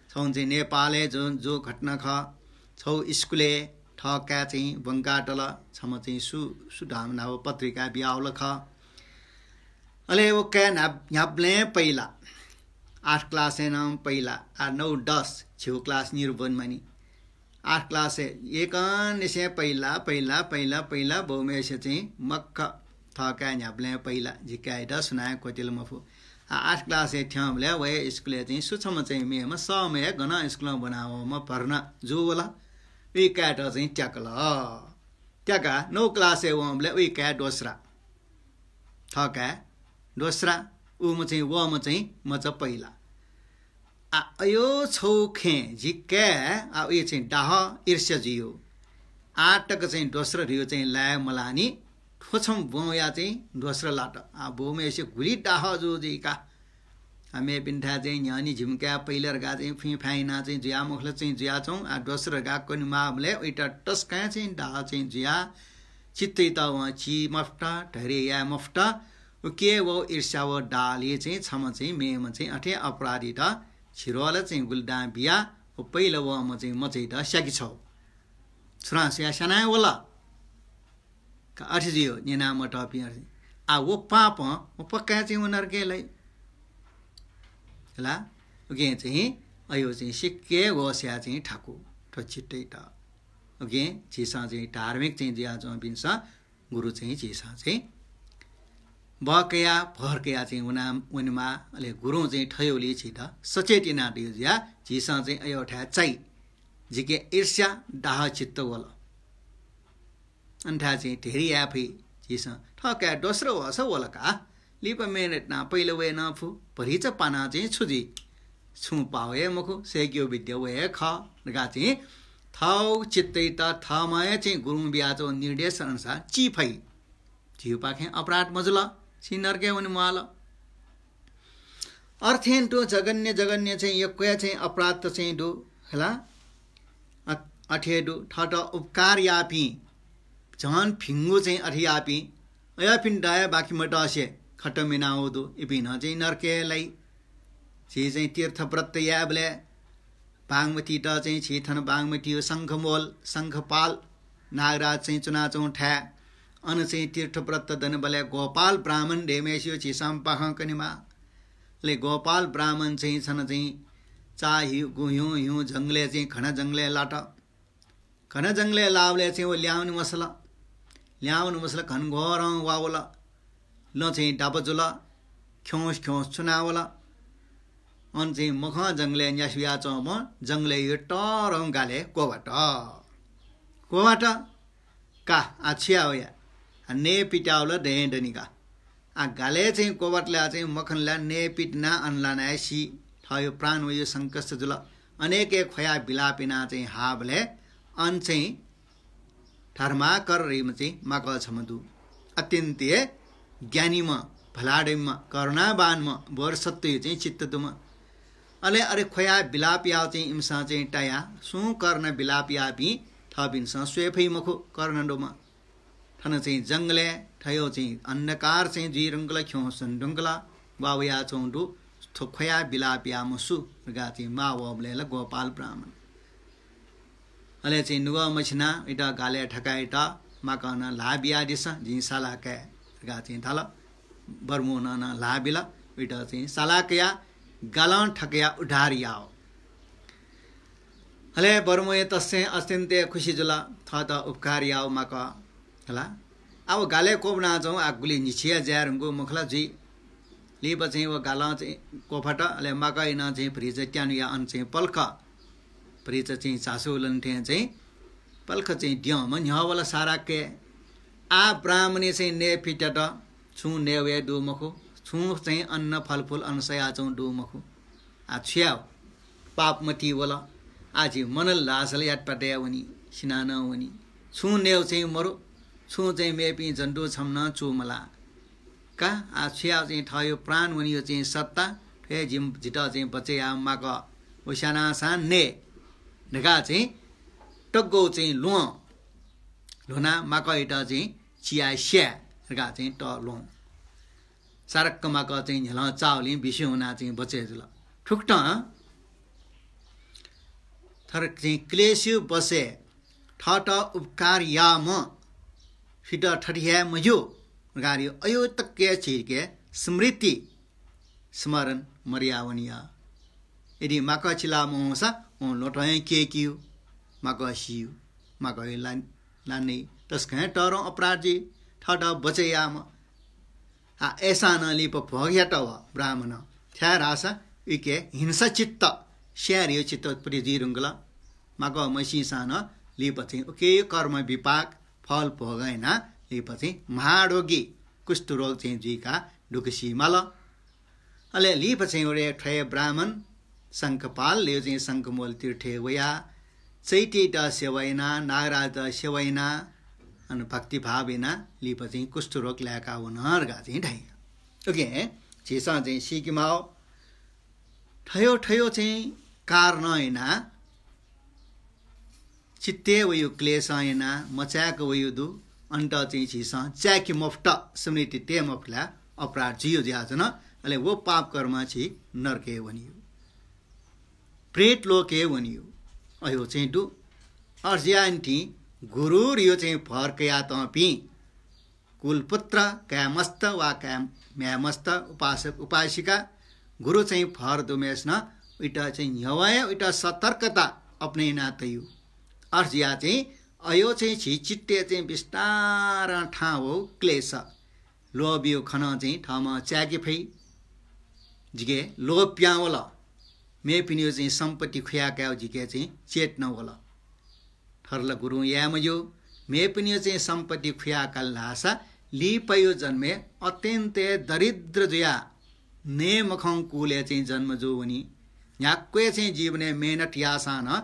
छौ चाहिँ नेपाले जो घटना ख छौ स्कुले ठका चाहिँ बंकाटल छम चाहिँ सुधाम नाव पत्रिका बियाउल ख अले वो के न्याप्ले पहिला 8 क्लास नाम पहिला 8 9 10 छौ क्लास निर्बन मनी 8 क्लास एकान से पहिला बहुमे से चाहिँ मक्ख थका न्याप्ले पहिला जिकाइदा सुनाए कोतिल मफु 8 क्लास ठ्यामले वे स्कुल चाहिँ सुछम चाहिँ मेमा समय गना स्कुल बनावमा पर्न जो होला वी क्याट चाहिँ ट्याकल ट्याका 9 क्लास वमले वी क्याट दोस्रा थका दोस्रा उ म चाहिँ व म चाहिँ म चाहिँ पहिला अयो छौखे जिके आ उ चाहिँ डाह ईर्ष्या जियो आटक चाहिँ दोस्रो रियो चाहिँ लाय मलानी ठोछम बोया चाहिँ दोस्रो लाट आ बोमे यसो गुली डाह जो जिका हमे पिन्ठा चाहिँ न्यानी झिमका पहिलर गा चाहिँ फि फाइना चाहिँ जिया मुखले चाहिँ जिया छौ आ दोस्रो गा कोनी मामले उइटा टस्का चाहिँ डाह चाहिँ जिया चित्तै त व ची मफ्टा ढरे या मफ्टा के वो ईर्ष्या वो डाले चाहिँ छम चाहिँ मेम चाहिँ अठे अपराधी त छिरोला चाहिँ गुल्डा बिया ओ पहिलो व म चाहिँ म चाहिँ त स्याकी छौ छुरा स्या सना होला का अठे जियो नेना म टपि आ वो पाप ओ पक्का चाहिँ उनर के लै ला ओके चाहिँ अयो चाहिँ सिक्के वो स्या चाहिँ ठाकु ठो छिट्टै त ओके छिसा चाहिँ धार्मिक चाहिँ जिया जो बिन्छ गुरु चाहिँ छिसा चाहिँ बकया भरकया चाहिँ उनमा अले गुरु चाहिँ ठयोली छिटा सचेतना दियो जिया छिसा चाहिँ अयो ठा चाहिँ जिके ईर्ष्या डाह चित्त होला अन्ठा चाहिँ धेरै आफै छिसा ठका दोस्रो हस होला का लिप मेनेट ना पहिलो वे न फु परिच पाना चाहिँ छुजी छु पावे मखु सेग्यो विद्या वे ख गा चाहिँ थाउ चित्तै त थमय चाहिँ गुरु ब्याजो निर्देश अनुसार चिफै जिउ पाखे अपराध मजुला सिनर्के उनी माल अर्थेन तो जगन्य जगन्य चाहिँ यक्या चाहिँ अपराध त चाहिँ दो हला अठे दो ठट उपकार यापी जन फिंगु चाहिँ अठियापी अया पिण्डाय बाकी मटासे खट मिनाउ दो इपिन चाहिँ नर्के लै छि चाहिँ तीर्थ व्रत याबले बागमती त चाहिँ छिथन बागमती शंखमोल शंखपाल नागराज चाहिँ चुनाचौं ठ्या अन चाहिँ तीर्थ व्रत दन बले गोपाल ब्राह्मण ढेमेसियो छिसाम पाखं कनिमा ले गोपाल ब्राह्मण चाहिँ छन चाहिँ चाहि गुह्यो हिउ जंगले चाहिँ खना जंगले लाट खना जंगले लावले चाहिँ वो ल्याउनु मसला खन घोर वावला ल चाहिँ डाबजुला ख्योस ख्योस चुनावला अन चाहिँ मख जंगले न्यासुया चम जंगले यो टरं गाले कोबाट का आछिया होया ने पिटाउला डेंडनिका आ गाले चाहिँ कोबाटला चाहिँ मखनला ने पिटना अनलाना सी थयो प्राण वयो संकष्ट जुल अनेक खया बिलापिना चाहिँ हाबले अन चाहिँ धर्मा कर रिम चाहिँ माक छमदु अत्यन्ते ज्ञानीमा भलाडेमा करुणावानमा वर सत्य चाहिँ चित्तदुम अले अरे खया बिलापिया चाहिँ इमसा चाहिँ टाया सु गर्न बिलापिया पि थबिन्छ स्वेफै मखो कर्णडोमा थन चाहिँ जंगले थयो चाहिँ अन्धकार चाहिँ जी रंगला ख्यो सन्दुंगला वावया चौंडु थोखया बिलापिया मसु गा चाहिँ मावबले ल गोपाल ब्राह्मण अले चाहिँ नुगा मछना इटा गाले ठकाइटा माकन लाबिया दिस जिसाला के गा चाहिँ थाला बर्मुन न लाबिला इटा चाहिँ सालाकया गालन ठकया उधारियाओ हले बर्मुए तस्य अत्यन्ते खुशी जुला थत उपकारियाओ माका हला अब गाले कोबना जाऊ आगुली निछिया ज्यारंगो मुखला जी लिब चाहिँ वो गाला चाहिँ कोफटा अले माका इन चाहिँ फ्रिज ट्यानु या अन चाहिँ पल्ख फ्रिज चाहिँ चासो लन्थे चाहिँ पल्ख चाहिँ ड्यम न्यावला सारा के आ ब्राह्मणी चाहिँ ने पिटट छु नेवे दु मखो छु चाहिँ अन्न फलफुल अनसया चाहिँ दु मखो आ छ्याउ पाप मती वला आजी मनल लासल यात पटे वनी सिनाना वनी छु नेव चाहिँ मरो छु चाहिँ मेपी जन्डो छम्न चुमला का आ छ्याउ चाहिँ थयो प्राण वनी यो चाहिँ सत्ता ठे जिम जिटा चाहिँ बचे आ माक ओसाना सान ने नगा चाहिँ टग्गो चाहिँ लोना माक इटा चाहिँ चिया स्या गा चाहिँ ट लो सारक्क माक चाहिँ झला चावली बिसे हुना चाहिँ बचे जुल ठुक्ट थर चाहिँ क्लेश्यु बसे ठट उपकार या म फिट ठठिया मयो गारी अयो तक्के छिके स्मृति स्मरण मर्यावनिया यदि माका चिला मोसा ओ लोटय के कियो माका सियो माका लाने तस्कै टरो अपराधी ठट बचयाम ऐसा न लिप भोग्याट व ब्राह्मण थ्या रास इके हिंसा चित्त स्यारियो चित्त परिजिरुङ्गल माग मैसी सान लिप चाहिँ ओके कर्म विपाक फल भोगैना लिप चाहिँ महारोगी कुष्ठरोग चाहिँ जुइका ढुकसी मल अले लिप चाहिँ ओरे ठय ब्राह्मण शङ्खपाल ले चाहिँ शङ्खमूल तीर्थे वया चैते द सेवैना नागराज द सेवैना अनि भक्ति भावेना लिप चाहिँ कुष्ठरोग ल्याएका हुनर्गा चाहिँ ढाइ ओके छिसा चाहिँ सिकिमाओ ठयो ठयो चाहिँ कारण हैना चित्ते वयु क्लेश हैना मचाक वयु दु अन्त चाहिँ छिसा च्याकी मुफ्त स्मृति ते मफला अपराध जियो ज्याजन अले वो पाप कर्म छि नरके वनियो प्रेत लोके वनियो अयो चाहिँ दु अर्ज्यान्टी गुरु रियो चाहिँ फर्कया तपि कुलपुत्र कामस्त वा म्यामस्त उपासक उपासिका गुरु चाहिँ फर दुमेस न उइटा चाहिँ न्यवय उइटा सतर्कता अपने नातयु अर्ज्या चाहिँ अयो चाहिँ छि चित्ते चाहिँ विस्तार ठाउँ क्लेश लोभियो खन चाहिँ ठाउँमा च्यागे फै जिगे लोभ प्यावला मे पिनियो चाहिँ सम्पत्ति खुयाक्याउ जिके चाहिँ चेत नहोला ठर्ल गुरु यामयो मे पिनियो चाहिँ सम्पत्ति खुयाका लासा लिपयो जन्मे अत्यन्तै दरिद्र जुया ने मखं कुले चाहिँ जन्म जो हुनी याक्वे चाहिँ जीवने मेहनत यासा न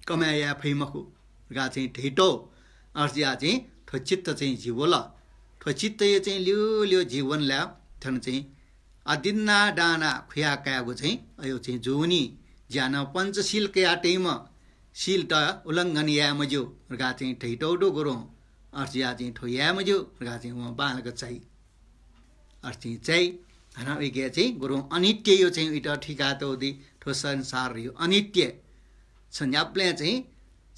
कमाया फैमखु गा चाहिँ ढेटो अर्जिया चाहिँ ठो चित्त चाहिँ जीवला ठो चित्त यो चाहिँ लियो लियो जीवन ल्या थन चाहिँ अदिन्ना डाना खुयाकाको चाहिँ अयो चाहिँ जोनी ज्यान पञ्चशील कयाटेम शील त उल्लङ्घन यामजो गा चाहिँ ढेटौडो गुरु अर्जिया चाहिँ ठो यामजो गा चाहिँ उहाँ बालक चाहिँ अर्ची चाहिँ हना उइके चाहिँ गुरु अनित्य यो चाहिँ उइटा ठिका त उदि ठो संसार यो अनित्य छन्याप्ले चाहिँ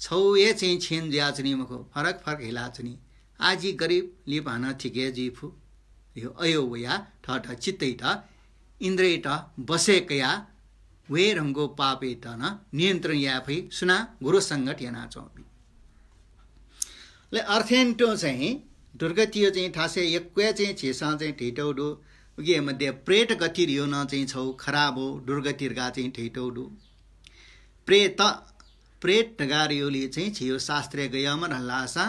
छौ ए चाहिँ छेन ज्या चाहिँ मखो फरक फरक हिला चाहिँ आजी गरीब लिप हाना ठिके जीफु यो अयो वया ठठ चित्तै त इन्द्रै त बसेकया वे रंगो पापे त न नियन्त्रण याफै सुना गुरु संगत याना चौबी ले अर्थेन्टो चाहिँ दुर्गतियो चाहिँ ठासे एक्वे चाहिँ छेसा चाहिँ ठेटौडो उगे मध्ये प्रेत गति रियो न चाहिँ छौ खराब हो दुर्गतिरगा चाहिँ ठेटौडो प्रेत ढगारियोले चाहिँ छियो शास्त्रीय गयम हल्लासा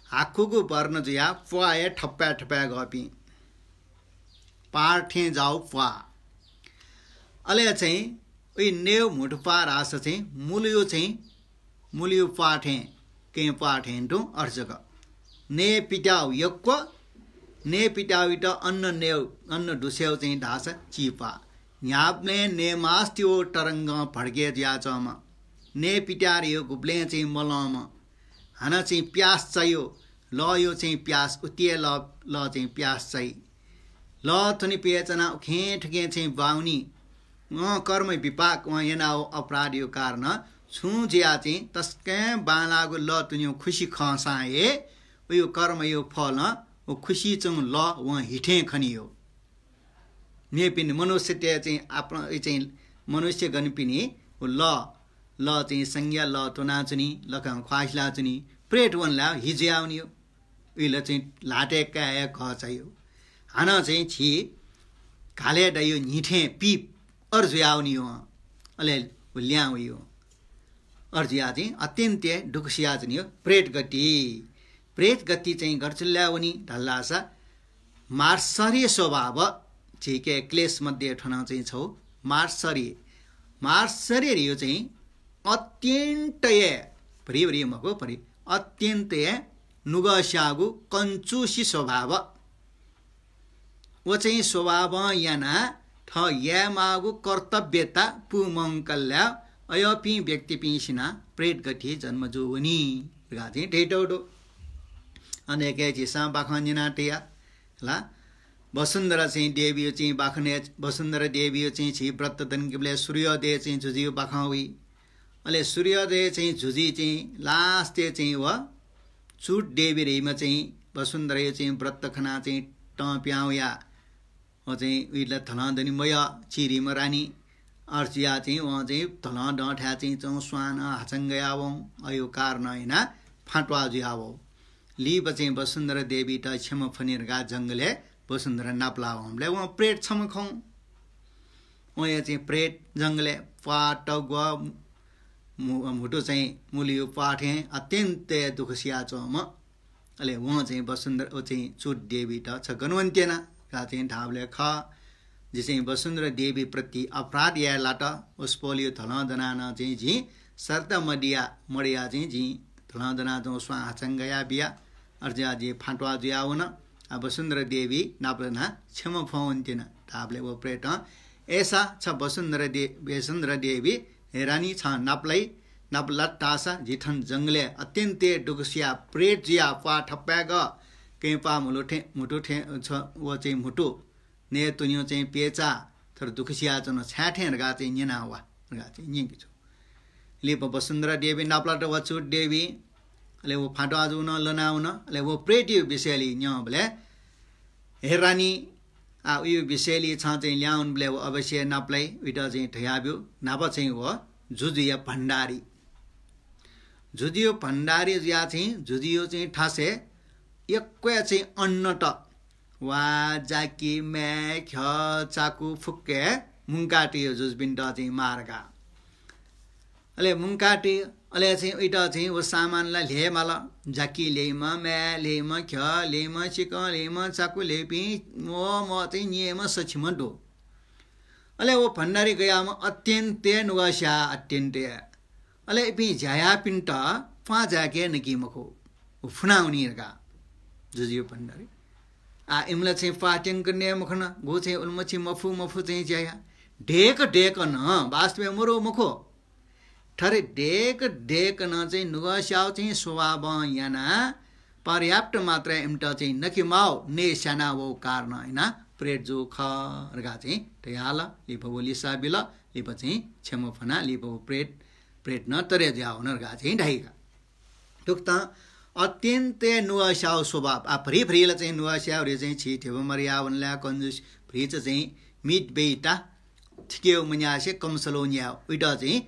हाकुको वर्ण जुया फुआए ठप्पा ठप्पा गपी पाठे जाऊ फुआ अले चाहिँ उही नेव मुठपा रास चाहिँ मुलियो पाठे के पाठे टु अर्जक ने पिटाउ यक्व ने पिटाउ इट अन्न डुस्याउ चाहिँ ढास चिपा न्याप्ने ने मास्त्यो तरङ्ग भड्के ज्याचमा ने पिटारियो गुब्ले चाहिँ मलम हाना चाहिँ प्यास चाहियो ल यो चाहिँ प्यास उतिए ल चाहिँ प्यास चाहिँ ल थनि पेचना खेठके चाहिँ बाउनी कर्म विपाक यहाँ अपराध यो कारण छु ज्या चाहिँ तस्कै बालागो ल तुन्यो खुसी खसाए यो कर्म यो फल ओ खुसी चाहिँ ल वहाँ हिठे खनियो मे पिन मनुष्य चाहिँ आफ्नो चाहिँ मनुष्य गन पिनी ल चाहिँ संज्ञा ल तो नाचुनी लखा ख्वास लाचुनी प्रेट वन ला हिजे आउनियो उहिले चाहिँ लाटे काया ख चाहियो हाना चाहिँ छि घाले डयो निठे पिप अर्जु आउनियो अले ल्याउ यो अर्जिया चाहिँ अत्यन्त दुखसिया चाहिँ प्रेत गति चाहिँ गर्चुल्याउनी ढल्लासा मार्सरी स्वभाव छिके क्लेश मध्ये ठन चाहिँ छौ मार्सरी रियो चाहिँ अत्यन्तय भरि मको परि अत्यन्तय नुगस्यागु कञ्चुसी स्वभाव वो चाहिँ स्वभाव याना ठ यामागु कर्तव्यता पुमङ्कल्या अयपि व्यक्ति पिसिना प्रेत गति जन्म जोवनी गाथे ढेटौडो अनेके जिसा बाखनिना टिया ला वसुन्धरा चाहिँ देवी चाहिँ बाखने वसुन्धरा देवी चाहिँ छि व्रत दनकिले सूर्योदय चाहिँ जुजियो बाखाउई अले सूर्योदय चाहिँ जुजी चाहिँ लास्टे चाहिँ व चुट देवी रेमा चाहिँ वसुन्धरा चाहिँ व्रत खना चाहिँ टप्याउया व चाहिँ उइला थलादनी मय चिरीमा रानी अर्चिया चाहिँ वहाँ चाहिँ थला डठ्या चाहिँ स्वान हाचङ्गयावौँ अयो कारण हैन फाटवा जुयावौ लिप चाहिँ वसुन्धरा देवी त क्षम फनिरगा जङ्गले वसुन्धरा नाप्ला हमले वहाँ प्रेत छम खौँ वहाँ चाहिँ प्रेत जङ्गले पाट गुवा मुटो चाहिँ मुलियो पाठे अत्यन्तै दुखसिया चोम अले वहाँ चाहिँ वसुन्धरा चाहिँ चुट देवी त छ गणवन्त्यना का चाहिँ ढाबले ख जे चाहिँ वसुन्धरा देवी प्रति अपराध या लाट उसपोलियो थलदना न चाहिँ जी सर्त मडिया चाहिँ जी थलदना जो स्वा चंगया बिया अर्जा जी फाटवा जियाउन वसुन्धरा देवी नाप्लना क्षम फौन्तिन ढाबले वो प्रेत ऐसा छ वसुन्धरा देवी हेरानी छ नाप्लट टासा जिठन जंगले अत्यन्ते डुगसिया प्रेत जिया पा ठप्याग केपा मुटु ठे छ वो चाहिँ मुटु ने तुन्यो चाहिँ पेचा थर दुखसिया चन छाठे रगा चाहिँ निना वा रगा चाहिँ निंग छु लिप वसुन्धरा देवी नाप्लट वचु देवी ले वो फाटो आजु न लनाउन ले वो प्रेत विषयली न्य बले हेरानी यो विषयली छ चाहिँ ल्याउन बले अवश्य नाप्लाई उटा चाहिँ ठयाब्यो नाप चाहिँ हो जुजिया भण्डारी ज्या चाहिँ जुजियो चाहिँ ठासे एक्कै चाहिँ अन्न त वा जाकी मे ख चाकु फुक्के मुंकाटी जुजबिन्ड चाहिँ मार्गा अले मुंकाटी अले चाहिँ उटा चाहिँ वो सामानलाई ल्याएमाला जाकी ल्याइमा मे ल्याइमा ख ल्याइमा चिक ल्याइमा चाकु ल्याइपि म चाहिँ नियम सचिम डो अले वो भण्डारी गयामा अत्यन्ते नुगास्या अत्यन्ते अले पि जाया पिन्ट पा जाके नकी मखो फुनाउनीहरुका जुजियो भण्डारी इमला चाहिँ पाट्याङ गर्ने मखन गो चाहिँ उल्मछि मफु चाहिँ जाया ढेक न वास्तव मरो मखो ठरे ढेक न चाहिँ नुगास्याउ चाहिँ स्वभाव याना पर्याप्त मात्रा एमटा चाहिँ नकिमाउ ने साना वो कारण हैन प्रेत जो खरगा चाहिँ तयाला लिपो लिसा बिल लिप चाहिँ छम फना लिपो प्रेत न तरे जाउ नरगा चाहिँ ढाइका टुक्ता अत्यन्तै नुगास्याउ स्वभाव फ्रीला चाहिँ नुगास्याउ रे चाहिँ छि थेब मरिया वनला कंजुस फ्री चाहिँ मिट बेटा ठिक्यो मन्यासे कमसलो न्या उइटा चाहिँ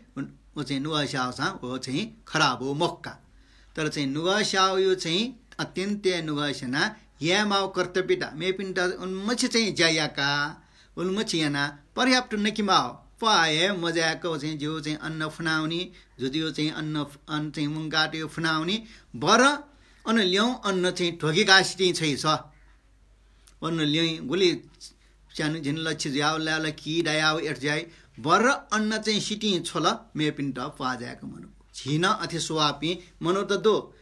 ओ चाहिँ नुगास्याउ सा ओ चाहिँ खराब हो मक्का तर चाहिँ नुगास्याउ यो चाहिँ अत्यन्तै नुगास्याना यामाउ कर्तव्यता मेपिन्टा उन्मछि चाहिँ जायाका उन्मछियाना पर्याप्त नकिमाउ पाए मजाको चाहिँ जो चाहिँ अन्न फुनाउनी जुदियो चाहिँ अन्न चाहिँ मुंगाट्यो फुनाउनी बर अन्न ल्याउ अन्न चाहिँ ठोकी गासिटी छै छ अन्न ल्याइ गुली सानो झिन लछि ज्याउला कि डायाउ एर्जाइ बर अन्न चाहिँ सिटी छोल मेपिन्टा पाजाको मनु छिन अथि सुवापी मनु त दो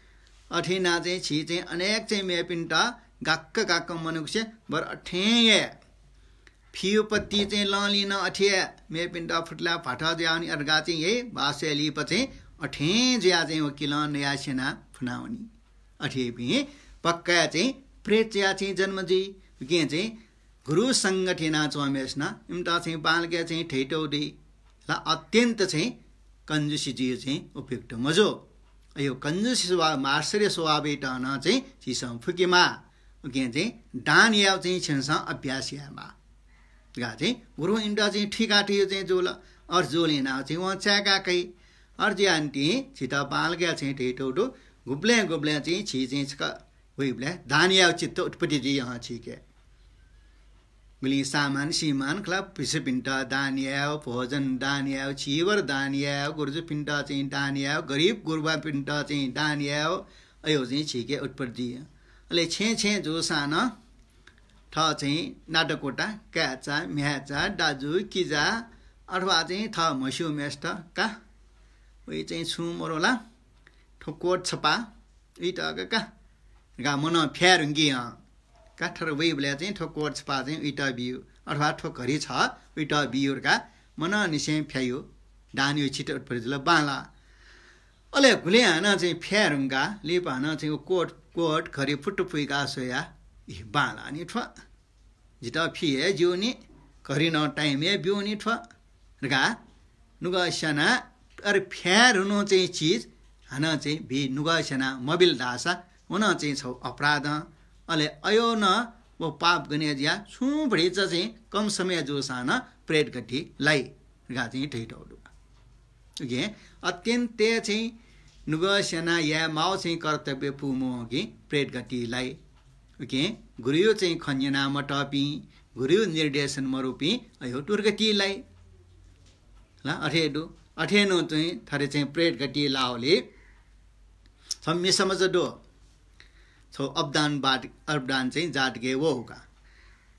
अठिना चाहिँ छि चाहिँ अनेक चाहिँ मेपिन्टा गाक्क मनुक्से बर अठेये फियोपत्ती चाहिँ ललिन अठे मेपिन्टा फुट्ला फाटा ज्याउनी अर्गा चाहिँ हे बासेली पछि अठे ज्या चाहिँ वकिल नयासेना फुनाउनी अठे पि पक्का चाहिँ प्रेत चाहिँ जन्मजी के चाहिँ गुरु संगठना चमेस्ना इमटा चाहिँ बालके चाहिँ ठेटौडी ला अत्यन्त चाहिँ कंजुसी जी चाहिँ उपयुक्त मजो यो कंजुसी स्वभाव मार्सरे स्वभावटा न चाहिँ चिसम फुकेमा के चाहिँ दान याव चाहिँ छन्सा अभ्यास यामा गा चाहिँ गुरु इन्डा चाहिँ ठिकाठियो चाहिँ जोल और जोलिना चाहिँ वहाँ च्याकाकै अर्जी आन्टी छिटा बालका चाहिँ ठेटौडो गुब्ले चाहिँ छि चाहिँ हुइब्ले दान याव चित्त उत्पत्ति जी यहाँ छिके गुली सामान सीमान क्लब पिसे पिन्टा दान याव भोजन दान याव छिवर दान याव गुरुजु पिन्टा चाहिँ दान याव गरीब गुरुबा पिन्टा चाहिँ दान याव अयो चाहिँ छिके उत्पत्ति अले छे जो साना ठ चाहिँ नाटकोटा क्याचा म्याचा दाजु किजा अथवा चाहिँ थ मस्यु मेस्ट का उही चाहिँ छु मरोला ठोकोट छपा उइटा का गा मन फ्यारुङ्गी काठर वही बेला चाहिँ ठोकोट छपा चाहिँ उइटा बियो अथवा ठोकरी छ उइटा बियोरका मन निसे फ्यायो डान्यो छिटो उत्परिजल बाला अले गुले हाना चाहिँ फ्यारुङ्गा लिप हाना चाहिँ कोट खरी फुट्टु फुइका सोया बाला नि ठ्वा जिता फिए जिउनी खरी न टाइमे बिउनी ठ्वा रगा नुगा सना अरे फ्यार हुनु चाहिँ चीज हाना चाहिँ भि नुगा सना मोबिल दासा हुन चाहिँ छौ अपराध अले अयो न वो पाप गने ज्या सुभडी चाहिँ कम समय जो साना प्रेत गठी लाई रगा चाहिँ ठेटौडु ओके अत्यन्तै चाहिँ नुगसेना या माओ चाहिँ कर्तव्य पुमोगी प्रेत गतिलाई ओके गुरु चाहिँ खन्जना मटपी गुरु निर्देशन मरुपी अयो टुर्गतिलाई ल अठेनो चाहिँ थरे चाहिँ प्रेत गति लाओले सम्मी समझ दो छो अब्दान चाहिँ जात गे वो होगा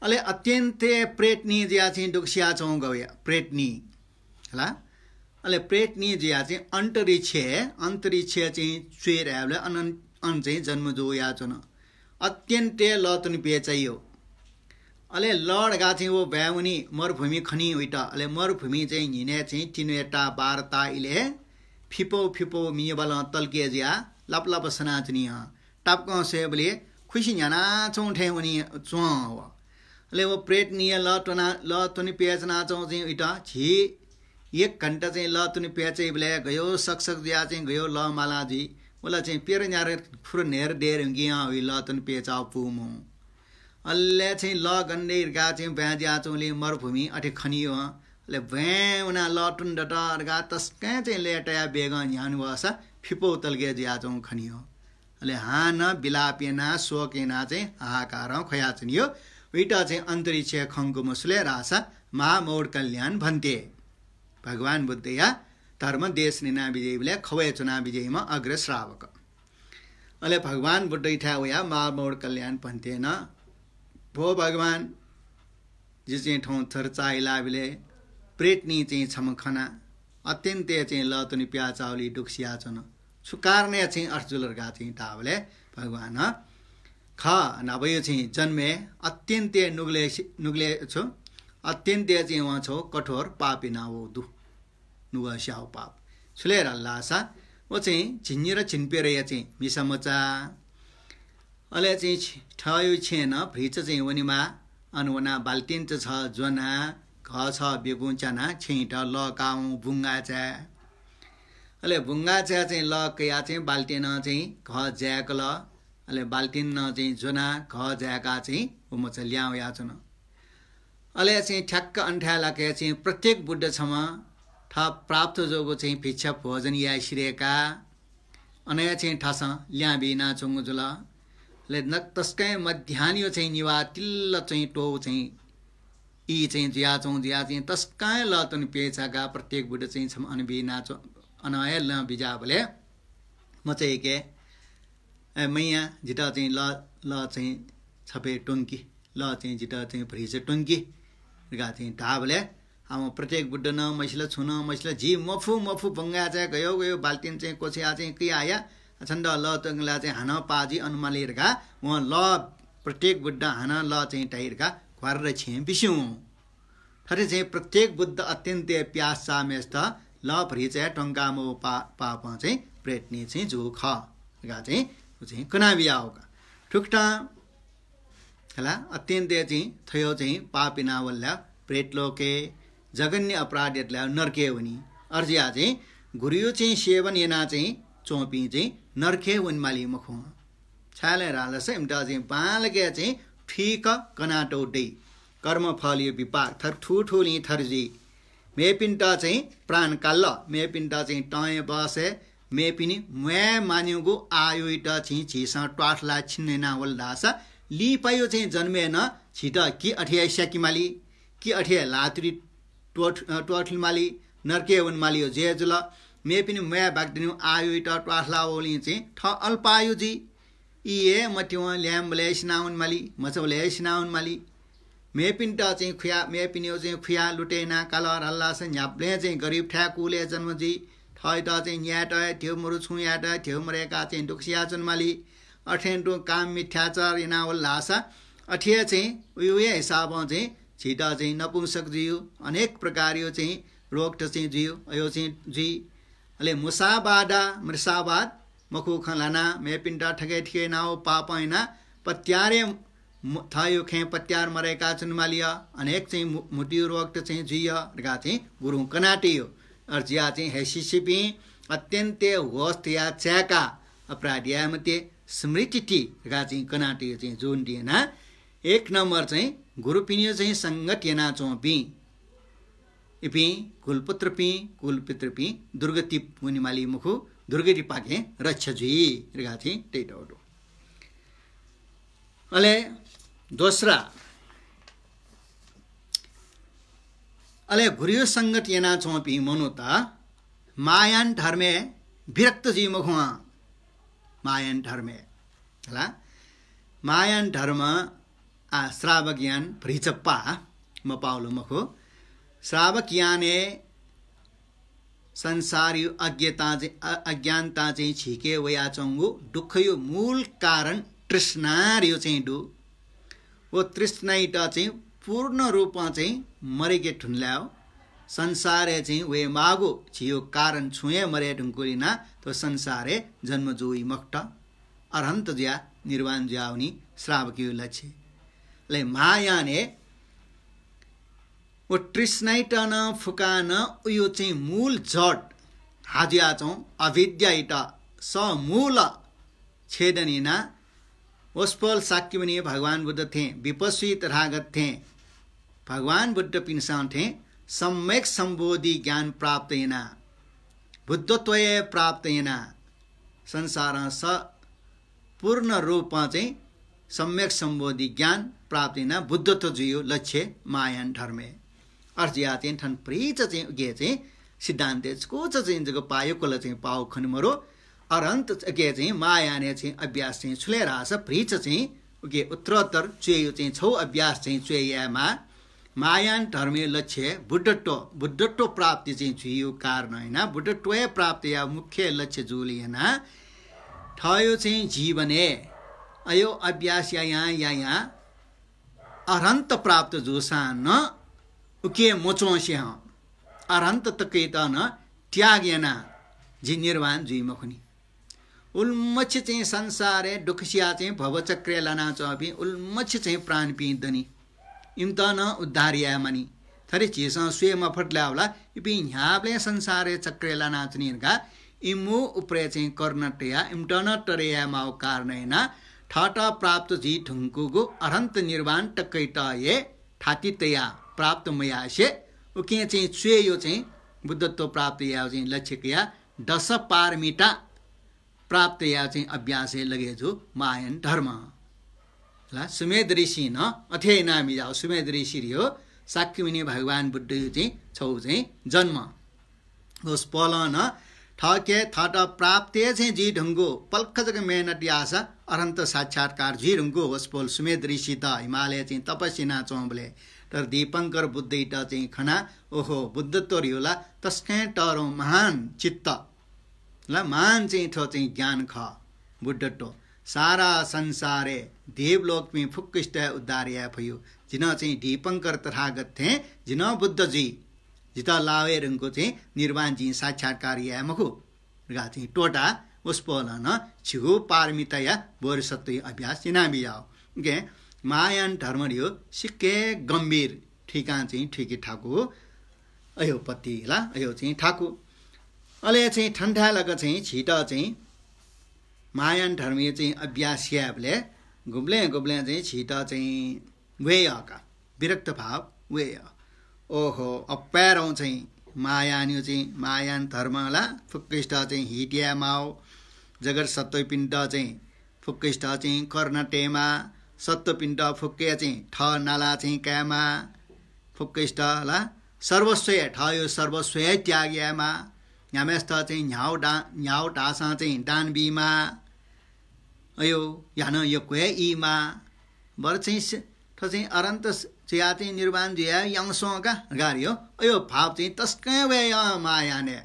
अले अत्यन्ते प्रेतनी ज्या चाहिँ दुखसिया चौ गयो प्रेतनी होला अले प्रेतनी ज्या चाहिँ अन्तरिक्ष चाहिँ चुएर आले अन चाहिँ जन्म जो या चन अत्यन्ते लतुन पे चाहियो अले लड गा चाहिँ वो भ्याउनी मरुभूमि खनी उइटा अले मरुभूमि चाहिँ हिने चाहिँ तिनवटा वार्ता इले फिपो मियबल तल्के ज्या लपलप सनाचनी टापको सेबले खुशी न्याना चौठे उनी चौ अले वो प्रेत निय लतुनी पेचना चौ चाहिँ उइटा छि 1 घण्टा चाहिँ लतुनी पेचे बले गयो सक्सक ज्या चाहिँ गयो ल मालाजी बोला चाहिँ पेर न्यारे खुर नेर डेर गिया उइ लतुनी पेचा पुमु अल्ले चाहिँ ल गन्डे गा चाहिँ ब्याज्या चौले मरुभूमि अठे खनियो ले भैउना लटुन डटर गा तस्कै चाहिँ लेटया बेग न्यान वसा फिपो तलगे ज्या चौ खनियो अले हान बिलापेना सोकेना चाहिँ हाहाकार खयाचनियो उइटा चाहिँ अन्तरिक्ष खङ्गु मुसले रासा महामौड कल्याण भन्ते भगवान बुद्ध या धर्म देश निना विजयले खवे चुना विजयमा अग्र श्रावक अले भगवान बुद्ध इठा या महामौड कल्याण भन्ते न भो भगवान जे चाहिँ ठौँ चर्चाइला बिले प्रेतनी चाहिँ छमखना अत्यन्ते चाहिँ लतुनी प्याचाउली दुखसिया छन सुकारने चाहिँ अर्जुलरगा चाहिँ तावले भगवान ख नभयो चाहिँ जन्मे अत्यन्ते नुग्ले छो अत्यन्ते चाहिँ वहाँ छो कठोर पापी नावो दु नुग स्याउ पाप सुलेर लासा वो चाहिँ झिन्नेर छिन्पेर चाहिँ मिसमचा अले चाहिँ ठयो छेन भ्रिच चाहिँ वनिमा अनुवना बाल्टिन छ जोना घ छ बेगुचना छेट ल काउ बुङ्गा चा अले बुङ्गा चा चाहिँ ल कया चाहिँ बाल्टिन चाहिँ घ ज्याक ल अले बाल्टिन चाहिँ जोना घ ज्याका चाहिँ उम चाहिँ ल्याउ या छन अले चाहिँ ठ्याक्क अन्ठ्याला के चाहिँ प्रत्येक बुद्ध छमा ठ प्राप्त जोगो चाहिँ भिक्षा भोजन या सिरेका अनया चाहिँ ठास ल्या बिना चंगु जुल ले न तस्कै मध्यान्यो चाहिँ निवा तिल्ल चाहिँ टो चाहिँ ई चाहिँ ज्या चाहिँ तस्कै लतन पेचाका प्रत्येक बुद्ध चाहिँ छम अनबि नाचो अनय ल बिजाबले म चाहिँ के मैया जिता चाहिँ ल चाहिँ छपे टुङ्की ल चाहिँ जिता चाहिँ भ्रिज टुङ्की गा चाहिँ ढाबले हम प्रत्येक बुद्ध न मैसला छुन मैसला जी मफु बंगा चाहिँ गयो बाल्टिन चाहिँ कोछिया चाहिँ कि आया छन्द ल तंगला चाहिँ हान पाजी अनुमालिरका वहाँ ल प्रत्येक बुद्ध हान ल चाहिँ टाइरका घर छे बिस्यु थरे चाहिँ प्रत्येक बुद्ध अत्यन्त प्यास सामेस्त ल भरि चाहिँ टंका मो पाप चाहिँ प्रेतनी चाहिँ जो ख गा चाहिँ कनाबिया होगा ठुक्टा हला अत्यन्त चाहिँ थयो चाहिँ पापिना वल्ला प्रेत लोके जगन्य अपराधले नरके हुनी अर्जिया चाहिँ गुरु चाहिँ सेवन येना चाहिँ चोपी चाहिँ नरके वनमाली मखो छाले राल से इमटा चाहिँ बालके चाहिँ ठीक कनाटो डे कर्म फलियो विपाक थर ठुठुली थरजी मेपिन्टा चाहिँ प्राण काल्ल मेपिन्टा चाहिँ टय बसे मेपिनी म्या मान्युगो आयुइटा चाहिँ छिसा ट्वाठला छिन्नेना वल्दासा ली पायो चाहिँ जन्मेन छिट कि अठिया स्याकिमाली कि अठिया लात्री टोठलमाली नरके वनमाली हो जेजुल मेपिनी म्या बागदिनु आयुइटा ट्वाठला ओली चाहिँ ठ अल्पायुजी इए मट्यौ ल्याम्बले स्नाउनमाली मचौले स्नाउनमाली मेपिन्टा चाहिँ खुया मेपिन्यो चाहिँ खुया लुटेना कलर हल्ला छ न्याप्ले चाहिँ गरिब ठ्याकुले जन्मजी ठैटा चाहिँ न्याट थियो मुरु छुयाट थियो मरेका चाहिँ दुखसिया जन्माली अठेन्टो काम मिठ्याचार इनावल लासा अठिया चाहिँ उयो हिसाब चाहिँ छिटा चाहिँ नपुंसक जियो अनेक प्रकार यो चाहिँ रोग चाहिँ जियो यो चाहिँ जी अले मुसाबाडा मृसाबाद मखु खलाना मेपिन्टा ठगे ठगे नाओ पापैना पत्यारे थायो खे पत्यार मरेका चुनमालिया अनेक चाहिँ मुटियो रोग चाहिँ जियो गा चाहिँ गुरु कनाटियो अर्जिया चाहिँ हेसिसिपी अत्यन्ते होस्तिया च्याका अपराधियामते स्मृति गा चाहिँ कनाटियो चाहिँ जुन दिएना एक नम्बर चाहिँ गुरु पिनियो चाहिँ संगत येना चोपी इपी कुलपुत्र पी कुलपित्र पी दुर्गति मुनिमाली मुखु दुर्गति पाके रक्षा जी गा चाहिँ त्यही टोटो अले दोस्रा अले घुरियो संगत येना चोपी मनुता मायान धर्मे विरक्त जी मखुआ मायान धर्मे हला मायान धर्म श्रावक ज्ञान भ्रिचप्पा म पाउलो मखो श्रावक याने संसारी अज्ञानता चाहिँ छिके वया चंगु दुःख यो मूल कारण तृष्णा रियो चाहिँ डु वो तृष्णाइटा चाहिँ पूर्ण रूपमा चाहिँ मरेके ठुन्ल्याओ संसारे चाहिँ वे मागो छियो कारण छुए मरे ढुङ्कुलिना तो संसारे जन्म जोई मक्त अरहन्त ज्या निर्वाण ज्याउनी श्रावकियो लक्ष्य ले मायाने वो तृष्णाइटन फुकान उयो चाहिँ मूल जड हाजिया चौं अविद्याइटा समूल छेदनिना ओस्पल साक्यमुनि भगवान बुद्ध थे विपस्वी तथागत थे भगवान बुद्ध पिनसान थे सम्यक संबोधि ज्ञान प्राप्त येना बुद्धत्वय प्राप्त येना संसार स पूर्ण रूपमा चाहिँ सम्यक संबोधि ज्ञान प्राप्त येना बुद्धत्व जियो लक्ष्य मायान धर्मे अर्जिया चाहिँ ठन प्रीच चाहिँ गे चाहिँ सिद्धान्त को चाहिँ जग पायो कोला चाहिँ पाउ खनमरो अरन्त के चाहिँ मायाने चाहिँ अभ्यास चाहिँ छुलेरास प्रीच चाहिँ के उत्तरोत्तर चेयो चाहिँ छौ अभ्यास चाहिँ चेयामा मायान धर्मे लक्ष्य बुद्धत्व प्राप्ति चाहिँ छुयो कारण हैन बुद्धत्व प्राप्ति या मुख्य लक्ष्य जुलिएन ठयो चाहिँ जीवने अयो अभ्यास या यहाँ अरन्त प्राप्त जोसान उके मोचोसे अरन्त तकैता न त्यागेना जी निर्वाण जी मखुनी उल्मछ चाहिँ संसारे दुखसिया चाहिँ भवचक्र लाना चबी उल्मछ चाहिँ प्राण पिदनी इम्त न उद्धारिया मनी थरे चेसा स्वेमा फटलावला इपि ह्याबले संसारे चक्र लाना चनिरगा इमु उपरे चाहिँ कर्णटया इम्टन टरेया माउ कारणैना ठाटा प्राप्त जी ढुङ्कुगु अरन्त निर्वाण टकैटा ये ठातितया प्राप्त मयासे उके चाहिँ चेयो चाहिँ बुद्धत्व प्राप्त या चाहिँ लक्ष्यकया दश पारमिता प्राप्त या चाहिँ अभ्यासे लगे जो मायन धर्म ला सुमेध ऋषि न अथे नामी जाओ सुमेध ऋषि रियो साक्यमुनि भगवान बुद्ध चाहिँ छौ चाहिँ जन्म उस पलन ठके थट प्राप्ते चाहिँ जी ढुङ्गो पल्ख जग मेहनत यासा अरन्त साक्षात्कार जी ढुङ्गो होस पोल सुमेध ऋषि त हिमालय चाहिँ तपस्या चौबले तर दीपंकर बुद्ध इटा चाहिँ खना ओहो बुद्धत्व रियोला तस्कै टरो महान चित्त ल महान चाहिँ थो चाहिँ ज्ञान ख बुद्धत्व सारा संसारे देवलोक में फुक्किष्ट उद्धारिया भयो जिन चाहिँ दीपंकर तथागत थे जिन बुद्ध जी जिता लावे रंगको चाहिँ निर्वाण जी साक्षात्कार या मखु गा चाहिँ टोटा उस पोलन छिगु पारमिता या बोर सत्य अभ्यास जिनाबी जाओ के मायान धर्म रियो सिक्के गम्भीर ठिकान चाहिँ ठिकी ठाकु अयो पत्ती ला अयो चाहिँ ठाकु अले चाहिँ ठण्डा लग चाहिँ छिटा चाहिँ मायान धर्मीय चाहिँ अभ्यास याबले गुब्ले चाहिँ छिटा चाहिँ वेयका विरक्त भाव वेय ओहो अप्यारौँ चाहिँ मायान्यो चाहिँ मायान धर्मला फुक्किष्ट चाहिँ हिटिया माओ जगत सत्वपिण्ड चाहिँ फुक्किष्ट चाहिँ कर्णटेमा सत्वपिण्ड फुक्के चाहिँ ठ नाला चाहिँ क्यामा फुक्किष्ट ला सर्वस्व ठयो सर्वस्व त्याग्यामा यामेस्थ चाहिँ न्याउ ढासा चाहिँ डानबीमा अयो यान यो क्वे इमा बर चाहिँ चाहिँ अरन्त चिया चाहिँ निर्वाण जिया यङसोका गारियो अयो भाव चाहिँ तस्कै वे मायाने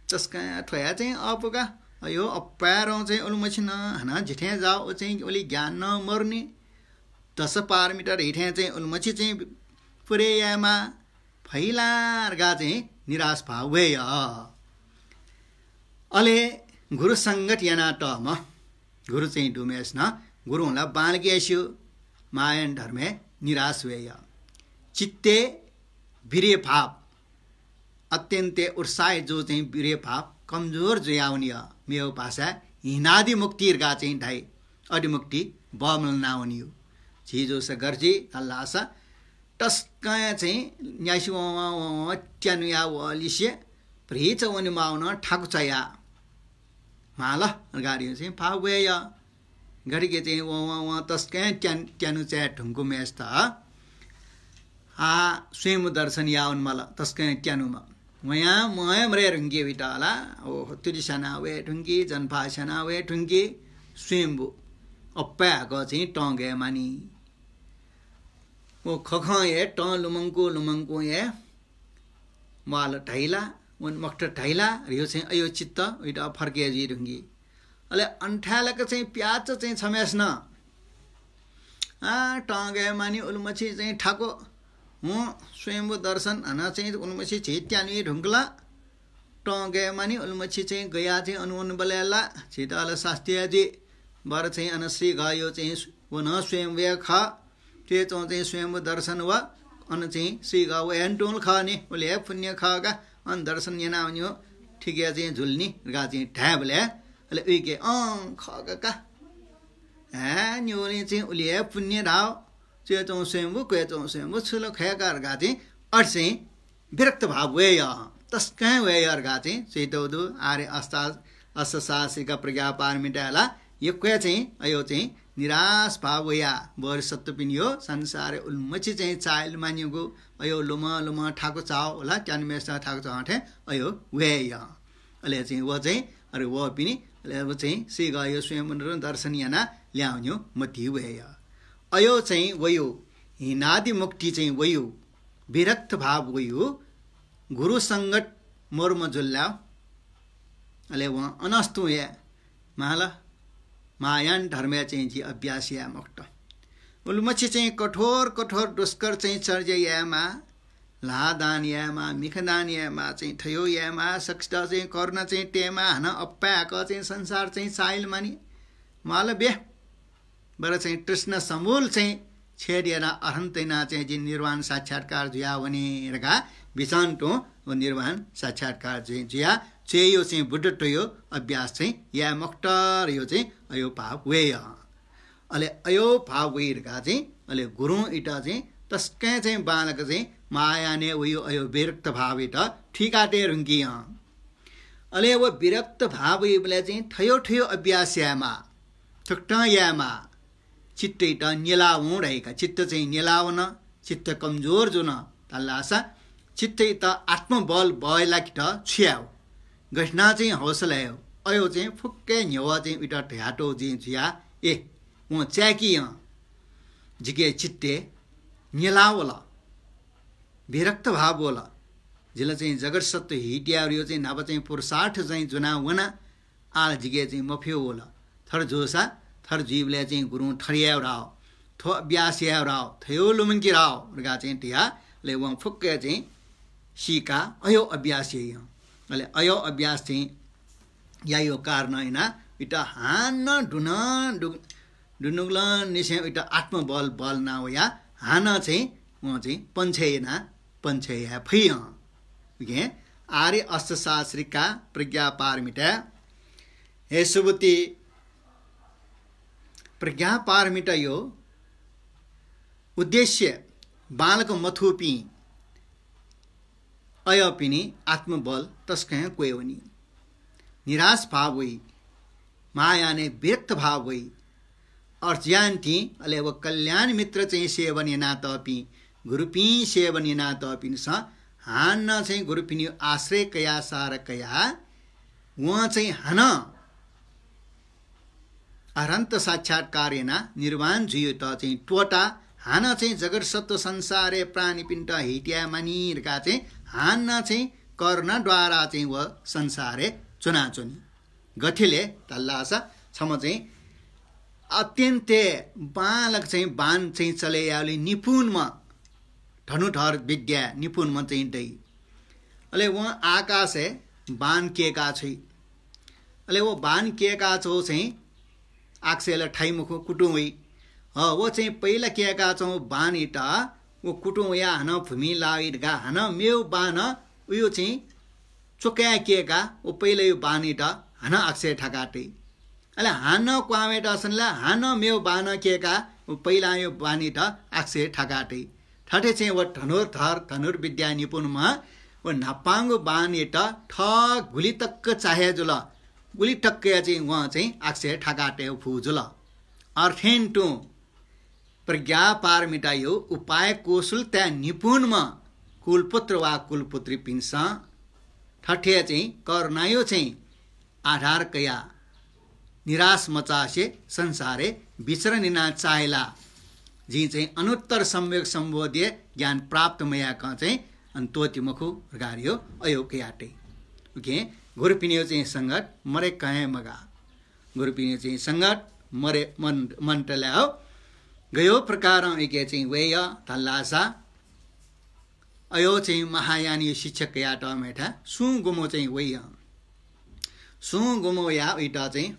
तस्कै ठया चाहिँ अपुका अयो अप्यारो चाहिँ उल्मछिन हना जिठे जाओ चाहिँ ओली ज्ञान न मर्ने 10 पारमिटर हिठे चाहिँ उल्मछि चाहिँ पुरेयामा फैलारगा चाहिँ निराश भाव वे अले गुरु संगत याना टम गुरु चाहिँ डुमेस न गुरुलाई बालगेस्यो मायन धर्मे निराश वे चित्ते वीर्य भाव अत्यन्ते उत्साह जो चाहिँ वीर्य भाव कमजोर जोयाउनी मेरो भाषा हिनादि मुक्तिर्गा चाहिँ ढाई अडिमुक्ति बमल नाउनी हो छिजो स गर्जी अल्लासा टस्काया चाहिँ न्यासु ट्यानुया वलिसे प्रेच वनि माउन ठाकुचया माला गाडी चाहिँ फावेय गरीके चाहिँ व तस्कै ट्यानु चाहिँ ढुङ्गु मेस्त स्वयं दर्शन यावन मला तस्कै ट्यानुमा वया मरे ढुङ्गी बिटाला ओ तुरिसना वे ढुङ्गी जनभाषना वे ढुङ्गी स्वयंबु अप्पाको चाहिँ टंगे मानी ओ खखये ट लुमङ्को ये माल ढैला वन मक्ट ढैला रियो चाहिँ अयो चित्त उइटा फर्के जी ढुङ्गी अले अन्ठालको चाहिँ प्याच चाहिँ छमेस न टंगे मानी उलमछि चाहिँ ठाको म स्वयंभू दर्शन हना चाहिँ उलमछि छिट्यानी ढुङ्गला टंगे मानी उलमछि चाहिँ गया चाहिँ अनुवन बलेला छिटाल शास्त्रीय जी बर चाहिँ अनश्री गयो चाहिँ वन स्वयंवे ख त्यो चाहिँ स्वयंभू दर्शन व अन चाहिँ श्री गयो एन्टोल ख नि उले पुण्य खगा अन दर्शन yana भन्यो ठिकै चाहिँ झुल्नी गा चाहिँ ढ्याबले अले उइके खगा न्योले चाहिँ उले पुण्य राव त्यो चाहिँ स्वयंभू के चाहिँ स्वयंभू छुलो खयाकार गा चाहिँ अर चाहिँ विरक्त भाव वेय तस्कै वेयर गा चाहिँ चैतौदु आर्य अष्टशास्त्रिका प्रज्ञा पारमिटाला यो के चाहिँ अयो चाहिँ निराश भाव वया बर सत्य पिनियो संसार उल्मछि चाहिँ चाइल मानिएको अयो लुमा ठाको चाव होला ट्यानमेस्टा ठाको चाव थे अयो वेय अले चाहिँ व चाहिँ अरे व पिनि अले व चाहिँ श्री गयो स्वयं दर्शन याना ल्याउन्यो मति वेय अयो चाहिँ वयो हिनादि मुक्ति चाहिँ वयो विरक्त भाव वयो गुरु संगत मर्म जुल्ला अले व अनस्तु या माला मायान धर्म चाहिँ जी अभ्यास या मक्त उलमछि चाहिँ कठोर दुष्कर चाहिँ चर्य यामा लादान यामा मिखदान यामा चाहिँ थयो यामा सक्ष्ट चाहिँ कर्ण चाहिँ टेमा हन अप्पाक चाहिँ संसार चाहिँ साइल मानी माल बे बर चाहिँ कृष्ण समूल चाहिँ छेडिएन अहन्तैना चाहिँ जी निर्वाण साक्षात्कार जुया भनेरका बिचान्टो निर्वाण साक्षात्कार चाहिँ जुया चेयो चाहिँ बुद्ध टोयो अभ्यास चाहिँ या मक्टर यो चाहिँ अयो भाव वेय अले अयो भाव वेरका चाहिँ अले गुरु इटा चाहिँ तस्कै चाहिँ बालक चाहिँ माया ने उयो अयो विरक्त भाव इटा ठिकाटे रुङ्गी अले वो विरक्त भाव इबले चाहिँ थयो अभ्यास यामा ठुक्टा यामा चित्त इटा निलाउँ रहेका चित्त चाहिँ निलाउन चित्त कमजोर जुन तल्लासा चित्त इटा आत्मबल भयला किटा छ्याउ घटना चाहिँ हौसला अयो चाहिँ फुक्कै न्यवा चाहिँ उटा ढ्याटो चाहिँ जिया ए म च्याकी जिगे चित्ते निलावला विरक्त भाव होला जिला चाहिँ जगत सत्य हिटिया यो चाहिँ नाप चाहिँ पुरुषार्थ चाहिँ जुना वना आल जिगे चाहिँ मफ्यो होला थर जोसा थर जीवले चाहिँ गुरु ठरिया राव थो अभ्यास या राव थयो लुमङ्की राव गा चाहिँ टिया ले व फुक्कै चाहिँ सिका अयो अभ्यास यही अले अयो अभ्यास चाहिँ या यो कारण हैन इटा हान डुनुग्ल निसे इटा आत्मबल बल ना होया हान चाहिँ म चाहिँ पञ्चेया फैय के आर्य अष्टशास्त्रिका प्रज्ञा पारमिता हे सुबुति प्रज्ञा पारमिता यो उद्देश्य बालक मथुपी अयपिनी आत्मबल तस्कै कोयवनी निराश भाव हुई माया ने विरक्त भाव हुई और ज्ञानती अले वो कल्याण मित्र चाहिँ सेवन नात अपि गुरुपी सेवन नात अपि स हान चाहिँ गुरुपिनी आश्रय कया सार कया वहाँ चाहिँ हन अरन्त साक्षात्कारेना निर्वाण जुयो त चाहिँ टोटा हान चाहिँ जगत सत्व संसारे प्राणी पिण्ड हिट्या मानिरका चाहिँ हान चाहिँ कर्णद्वारा चाहिँ व संसारे चुनाचुनी गठिले तल्लासा छम चाहिँ अत्यन्तै बालक चाहिँ बान चाहिँ चले याले निपुणमा धनुधर विद्या निपुणमा चाहिँ दै अले वहाँ आकाश है बान केका छै अले वो बान केका छौ चाहिँ आक्सेला ठाइमुखो कुटुमै वो चाहिँ पहिला केका छौ बान इटा वो कुटुम या हन भूमि लाइटगा हन मेउ बान उयो चाहिँ चोक्या केका वो पहिला यो बान इटा हन अक्षय ठकाटे अले हान क्वामेटा सनला हान मेउ बान केका वो पहिला यो बान इटा अक्षय ठकाटे ठटे चाहिँ वो धनुर विद्या निपुणमा वो नापाङ्गो बान इटा ठ गुली तक्क चाहे जुल उली टक्के चाहिँ उहाँ चाहिँ अक्षय ठाकाटे फुजुल अर्थेन टु प्रज्ञा पारमिटायो उपाय कौशल त्या निपुणमा कुलपुत्र वा कुलपुत्री पिन्छ ठठे चाहिँ कर्नायो चाहिँ आधार कया निराश मचासे संसारे विचरणिना चाहेला जी चाहिँ अनुत्तर सम्यक सम्बोध्य ज्ञान प्राप्त मयाका चाहिँ अन्तोति मखु गारियो अयो कयाटे ओके गुरुपिनियो चाहिँ संगत मरे कहे मगा गुरुपिनियो चाहिँ संगत मरे मन्टल्या गयो प्रकार एके चाहिँ वेय तल्लासा अयो चाहिँ महायानी शिक्षक याट मेठा सु गुमो चाहिँ वेय सु गुमो या इटा चाहिँ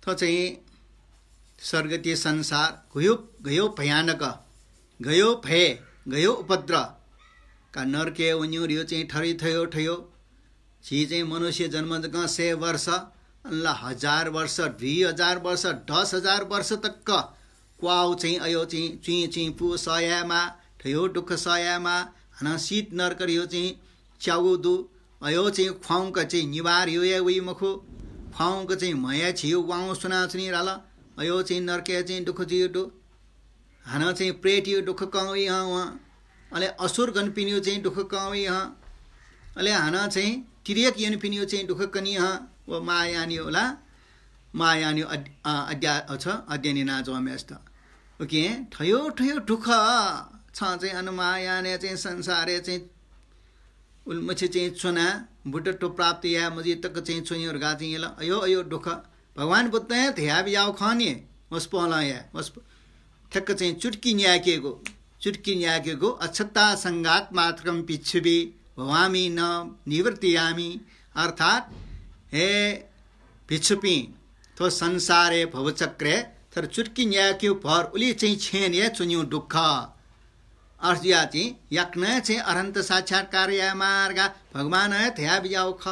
तो चाहिँ स्वर्गतीय संसार गयो भयानक गयो भय गयो उपद्र का नरके उन्युरियो चाहिँ ठरी थयो ठयो छि चाहिँ मनुष्य जन्म 100 वर्ष अल्लाह 1000 वर्ष 2000 वर्ष 10,000 वर्ष तक क्वाउ चाहिँ अयो चाहिँ चुई चाहिँ पु सयामा ठयो दुख सयामा हन शीत नरकरियो चाहिँ च्याउदु अयो चाहिँ ख्वाउ का चाहिँ निवार यो या उइ मखु ख्वाउ का चाहिँ मया छियो वाउ सुना सुनि राला अयो चाहिँ नरके चाहिँ दुख जियो दु हन चाहिँ प्रेटियो दुख कौइ ह अले असुर गन पिनियो चाहिँ दुख कौइ ह अले हन चाहिँ तिरियक यन पिनियो चाहिँ दुख कनि ह व मायानी होला मायानी अद्या छ अध्ययनी ना जो मेस्त ओके ठयो ठयो दुख छ चाहिँ अन मायाने चाहिँ संसारे चाहिँ उल्मछि चाहिँ चुना बुटटो प्राप्त या मजी तक चाहिँ छुनिर गा चाहिँ ल अयो अयो दुख भगवान बुद्ध है ध्याब याव खाने वस पला या वस ठक्क चाहिँ चुटकी न्याकेको अक्षता संगात मात्रम पिच्छुबी भवामी न निवर्तियामी अर्थात हे पिछुपी तो संसारे भवचक्रे तर चुटकी न्याक्यो भर उली चाहिँ छेन या चुन्यु दुख अर्जिया चाहिँ यक्न चाहिँ अरन्त साक्षात्कार या मार्ग भगवान है थ्या बियाउ ख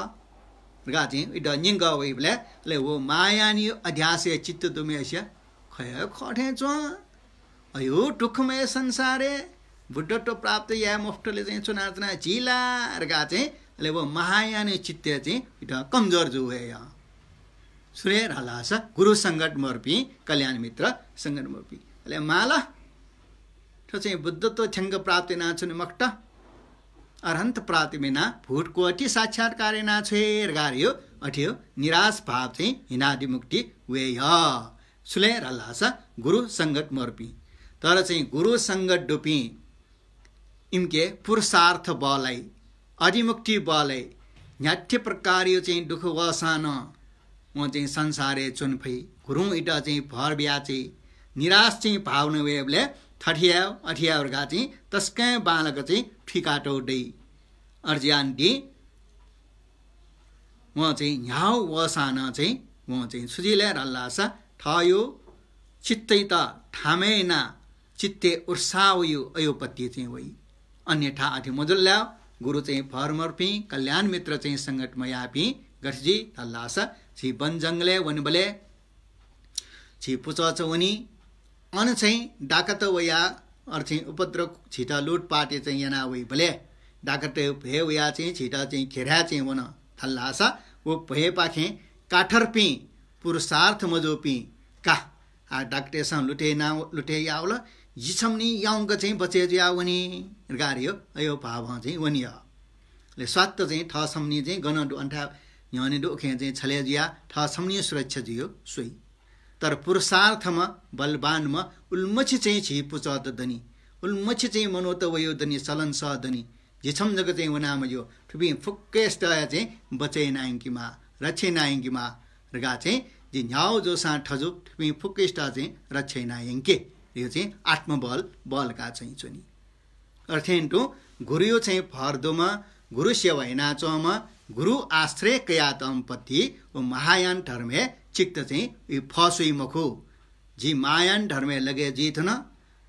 गा चाहिँ इड निंग वइबले ले वो मायानी अध्यासे चित्त दुमेस्य खय खठे छ अयो दुखमय संसारे बुद्धत्व प्राप्त या मुफ्तले चाहिँ चुनाचना जिला गा चाहिँ ले वो महायानी चित्त चाहिँ इड कमजोर जो है या सुरे हलास गुरु संगत मर्पी कल्याण मित्र संगत मर्पी ले माला तो चाहिँ बुद्धत्व छंग प्राप्ति ना छुने मक्ट अरहंत प्राप्ति में ना भूत को अति साक्षात्कार ना छेर गारियो अठियो निराश भाव चाहिँ हिनादि मुक्ति वे सुले रलास गुरु संगत मर्पी तर चाहिँ गुरु संगत डुपी इनके पुरुषार्थ बलै अधिमुक्ति बलै न्याठ्य प्रकार यो चाहिँ दुख वसान म चाहिँ संसारे चुनफै गुरु इटा चाहिँ भर बिया चाहिँ निराश चाहिँ भावना वेबले ठठियाव अठियावरका चाहिँ तस्कै बालक चाहिँ ठिकाटो दै अर्ज्यान दि म चाहिँ न्याउ वसान चाहिँ म चाहिँ सुजिले रल्लासा ठयो चित्तै त ठामेना चित्ते उर्सावयो अयोपत्ति चाहिँ वही अन्यथा अथि मजुल्ल्या गुरु चाहिँ फरमर्पी कल्याण मित्र चाहिँ संगतमयापी गठजी रल्लासा छि वन जंगले वनबले छि पुचच वनी अन चाहिँ डाकत वया अर्थ उपद्रव छिटा लुटपाटे चाहिँ yana वही भले डाकत भे वया चाहिँ छिटा चाहिँ खेरा चाहिँ वन थल्लासा वो भे पाखे काठरपी पुरुषार्थ मजोपी का आ डाक्टे स लुटे यावल जिछमनी याउंग चाहिँ बचे ज्यावनी गारियो अयो भाव चाहिँ वनिया ले स्वात्त चाहिँ ठसमनी चाहिँ गन अन्ठा न्याने डोखे चाहिँ छले जिया ठसमनी सुरक्षा जियो सोई तर पुरुषार्थमा बलवानमा उल्मछि चाहिँ छि पुचत दनी उल्मछि चाहिँ मनोत वयो दनी चलन स दनी जिछम जग चाहिँ वनाम यो फुबी फुक्केस्ट चाहिँ बचे नाइंकीमा रक्षे नाइंकीमा रगा चाहिँ जि न्याउ जो सा ठजु फुबी फुक्केस्ट चाहिँ रक्षे नाइंके यो चाहिँ आत्मबल बलका चाहिँ चुनी अर्थेन्टु गुरु चाहिँ फर्दोमा गुरु सेवा नाचोमा गुरु आश्रय कयातम पति ओ महायान धर्मे चित्त चाहिँ फसुई मखो जी मायान धर्मे लगे जीथन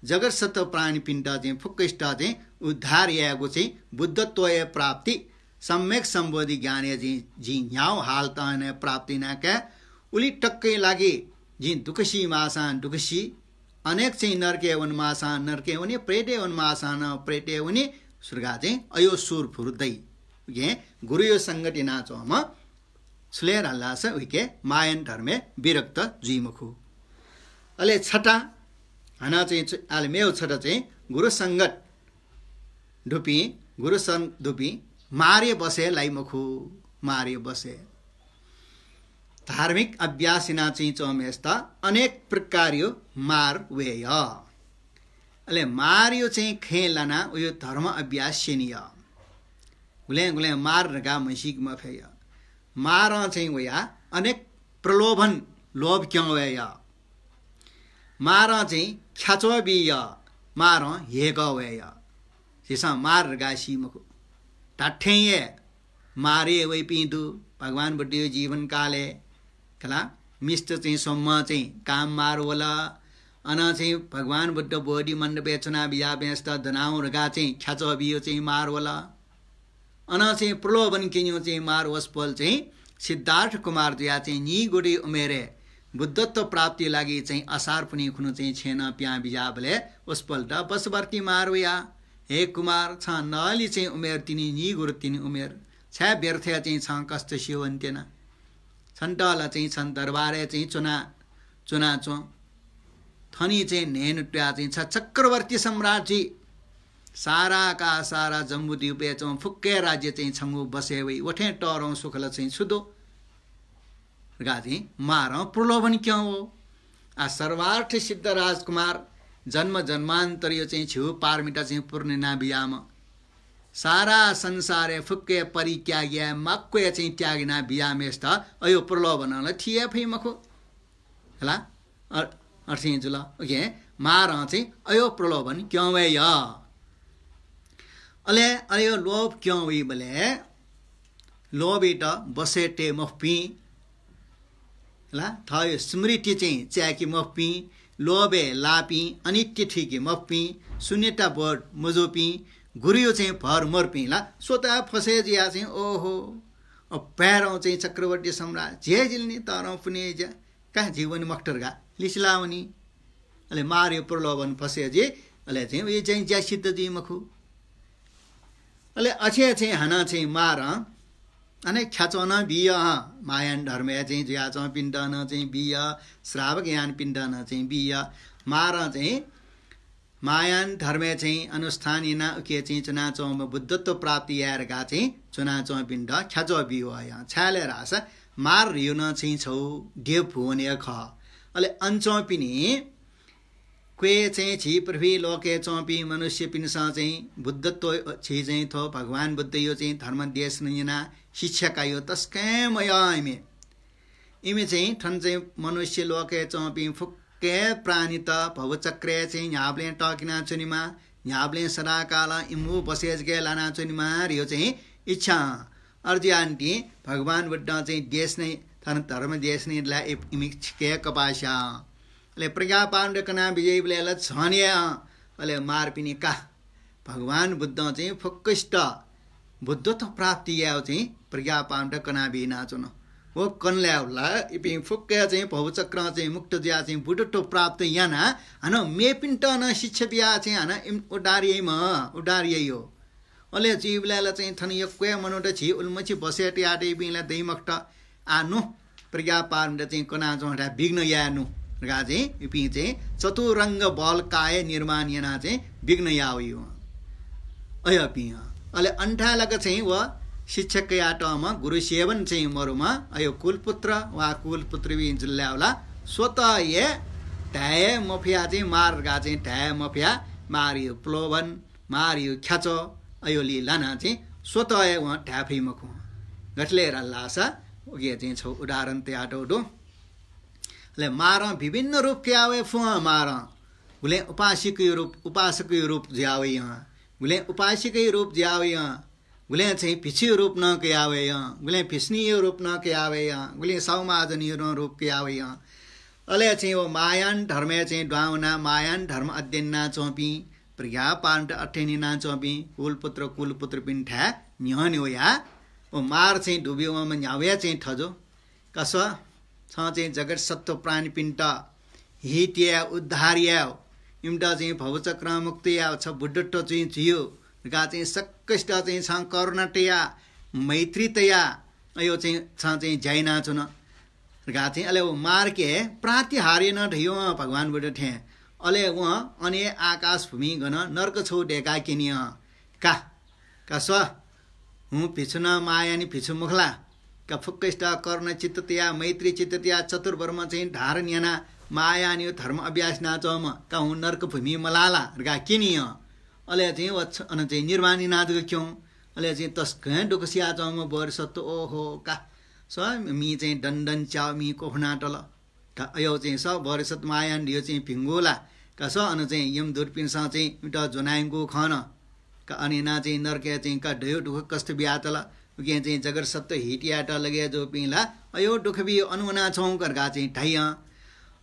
जगत सत्व प्राणी पिण्ड चाहिँ फुक्किष्ट चाहिँ उद्धार यागो चाहिँ बुद्धत्व प्राप्ति सम्यक सम्बोधि ज्ञाने जी न्याउ हालता ने प्राप्ति ना क्या उली टक्कै लागे जी दुखसी मासान दुखसी अनेक चाहिँ नरके वन मासान नरके वनी प्रेटे वन मासान प्रेटे वनी सुर्गा चाहिँ अयो सुर फुर्दै उके गुरु यो संगति नाचो हम सुलेर हल्लास उके मायन धर्मे विरक्त जुइमखु अले छटा हना चाहिँ आले मेउ छटा चाहिँ गुरु संगत ढुपी गुरु सन ढुपी मारे बसे लाइमखु मारे बसे धार्मिक अभ्यासिना चाहिँ चमेस्ता अनेक प्रकारियो मार वेय अले मारियो चाहिँ खेलाना उयो धर्म अभ्यास सिनिय गुले गुले मार रगा मसिक मफेय मार चाहिँ वया अनेक प्रलोभन लोभ क्यों वेय मार चाहिँ ख्याचो बिय मार हेग वेय सिसा मार रगा सिमको टाठेये मारे वै पिदु भगवान बड्यो जीवन काले कला मिस्ट चाहिँ सम्म चाहिँ काम मार होला अना चाहिँ भगवान बुद्ध बोडी मण्ड बेचना बिया बेस्ता दनाउ रगा चाहिँ ख्याचो बियो चाहिँ मार होला अना चाहिँ प्रलोभन किन्यो चाहिँ मार वसपल चाहिँ सिद्धार्थ कुमार दिया चाहिँ नि गुडी उमेरे बुद्धत्व प्राप्ति लागि चाहिँ असार पनि खुनु चाहिँ छेन प्या बिया बले वसपल द बसवर्ती मार या हे कुमार छ नली चाहिँ उमेर तिनी नि गुरु तिनी उमेर छ व्यर्थ चाहिँ छ कष्ट शिवन्तेन छन्टला चाहिँ छन् दरबारे चाहिँ चुना चो थनी चाहिँ नेनुट्या चाहिँ छ चक्रवर्ती सम्राट जी सारा का सारा जम्बूद्वीप चौं फुक्के राज्य चाहिँ छंगु बसे वै वठे टरौं सुखल चाहिँ छुदो गाथी मारौं प्रलोभन क्यों हो आ सर्वार्थ सिद्ध राजकुमार जन्म जन्मान्तरीय चाहिँ छु पारमिटा चाहिँ पूर्णिना बियाम सारा संसारे फुक्के परित्याग्या मक्के चाहिँ त्यागिना बियामेस्त अयो प्रलोभनलाई थिए फै मखो हला अर्थी जुल ओके मार चाहिँ अयो प्रलोभन क्यों वे य अले अयो लोभ क्यों वी बले लोभिट बसेटे मफपी हला थयो स्मृति चाहिँ च्याकी मफपी लोभे लापी अनित्य ठीकी मफपी शून्यता बोर्ड मजोपी गुरियो चाहिँ भर मर्पी ला स्वतः फसे जिया चाहिँ ओहो पैरौं चाहिँ चक्रवर्ती सम्राट जे जिल्ने तरौं पुने जा कहाँ जीवन मक्टरगा लिसलावनी अले मार्यो प्रलोभन फसे जे अले चाहिँ उयो चाहिँ ज्या सिद्ध जी मखु अले अच्छे चाहिँ हना चाहिँ मार अने ख्याचोन बिय मायान धर्मे चाहिँ ज्याच पिण्डन चाहिँ बिय श्रावक यान पिण्डन चाहिँ बिय मार चाहिँ मायान धर्मे चाहिँ अनुष्ठानिना के चाहिँ चुना चौम बुद्धत्व प्राप्ति यारगा चाहिँ चुना चौ पिण्ड ख्याचो बियो या छाले रास मार रियो न चाहिँ छौ देव भुवने ख अले अञ्चौ पिनी क्वे चाहिँ छि पृथ्वी लोके चौपी मनुष्य पिनसा चाहिँ बुद्धत्व छि चाहिँ थो भगवान बुद्ध यो चाहिँ धर्म देश नैना शिक्षा का यो तस्कै मया इमे चाहिँ ठन चाहिँ मनुष्य लोके चौपी फुक्के प्राणित भवचक्रे चाहिँ न्याब्ले टकिना चुनिमा न्याब्ले सदाकाल इमु बसेज गे लाना चुनिमा रियो चाहिँ इच्छा अर्जियान्टी भगवान बुद्ध चाहिँ देश नै धर्म देश नै ला इमिक के कपाशा ले प्रज्ञा पाण्डकना विजय बलेला छनिया अले मारपिनी का भगवान बुद्ध चाहिँ फुक्किष्ट बुद्धत्व प्राप्ति याउ चाहिँ प्रज्ञा पाण्डकना बिना चुन वो कन्ल्याउला इपि फुक्के चाहिँ भवचक्र चाहिँ मुक्त ज्या चाहिँ बुद्धत्व प्राप्त याना हन मेपिन्ट न शिक्षा बिया चाहिँ हन उडारियै हो अले जीवलेला चाहिँ थन यक्वे मनोट छि उल्मछि बसेटी आटे बिला दैमक्त आनु प्रज्ञा पाण्ड चाहिँ कना जोडा विघ्न यानु गा चाहिँ इपि चाहिँ चतुरंग बल काय निर्माण याना चाहिँ विघ्न याउ अय पि अले अंठा लग चाहिँ व शिक्षक याटमा गुरु सेवन चाहिँ मरुमा अयो कुलपुत्र वा कुलपुत्री बि जिल्लाउला स्वतः ये ढाय मफिया चाहिँ मार्गा चाहिँ ढाय मफिया मारियो प्लोभन मारियो ख्याचो अयो लाना चाहिँ स्वतः व ढाफै मखु गठले रल्लासा ओगे चाहिँ छौ उदाहरण ते आटो दो ले मार विभिन्न रूप के आवे फु मार गुले उपासक रूप ज्यावे यहाँ गुले उपासक रूप ज्यावे यहाँ गुले चाहिँ पिछि रूप न के आवे यहाँ गुले पिस्नी रूप न के आवे यहाँ गुले सौमाजनी रूप के आवे यहाँ अले चाहिँ वो मायान धर्मे चाहिँ द्वाउना मायान धर्म अध्ययन ना चौपी प्रज्ञा पाण्ड अठेनी ना चौपी कुलपुत्र पिन्ठा न्यन्यो या वो मार चाहिँ डुब्यो म न्यावे चाहिँ ठजो कस छ चाहिँ जगत सत्व प्राणी पिण्ड हित्या उद्धार्या इम्टा चाहिँ भवचक्र मुक्ति या छ बुद्धत्व चाहिँ जियो गा चाहिँ सक्कष्ट चाहिँ छ करुणटया मैत्रीतया अयो चाहिँ जाइना छुन गा चाहिँ अले मार्के प्रातिहार्य न ढयो भगवान बुढ ठे अले वहाँ अनि आकाश भूमि गन नर्क छौ डेका किनिय का स्व हूँ पिछु न माया नि पिछु मुखला का फुक्कष्ट कर्ण चित्ततया मैत्री चित्ततया चतुर्वर्म चाहिँ धारण याना माया नि धर्म अभ्यास नाचम का हूँ नर्क भूमि मलाला गा किनिय अले चाहिँ वच्छ अन चाहिँ निर्वाणी नाच क्यों अले चाहिँ तस्कै डुकसिया चम बर सत्तो ओहो का स मी चाहिँ दण्डन च्याउ मी कोखनाटल अयो चाहिँ स बरसत मायान यो चाहिँ भिङ्गोला का स अन चाहिँ यम दुर्पिनसँग चाहिँ एउटा जोनाइङको खन का अनि ना चाहिँ नर्के चाहिँ का ढयो दुख कष्ट बियातल उके चाहिँ जगर सत्य हिटियाट लगे जो पिला अयो दुख बि अनुना छौं करगा चाहिँ ढाइया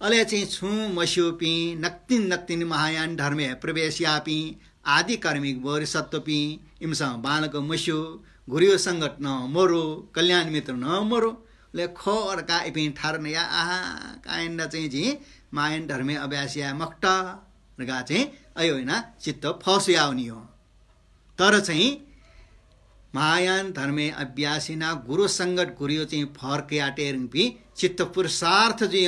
अले चाहिँ छु मस्यो पि नक्तिन महायान धर्मे प्रवेशयापि आदि कार्मिक बरसत्व पि इमसा बालक मस्यो घुरियो संगत न मरो कल्याण मित्र न मरो ले खो और का इपिन ठार्न या आहा कायन्द चाहिँ जी मायन धर्मे अभ्यासिया मक्टा रगा चाहिँ अयो हैन चित्त फस्याउनी हो तर चाहिँ मायान धर्मे अभ्यासिना गुरु संगत घुरियो चाहिँ फर्कया टेरिङ पि चित्त पुरुषार्थ जी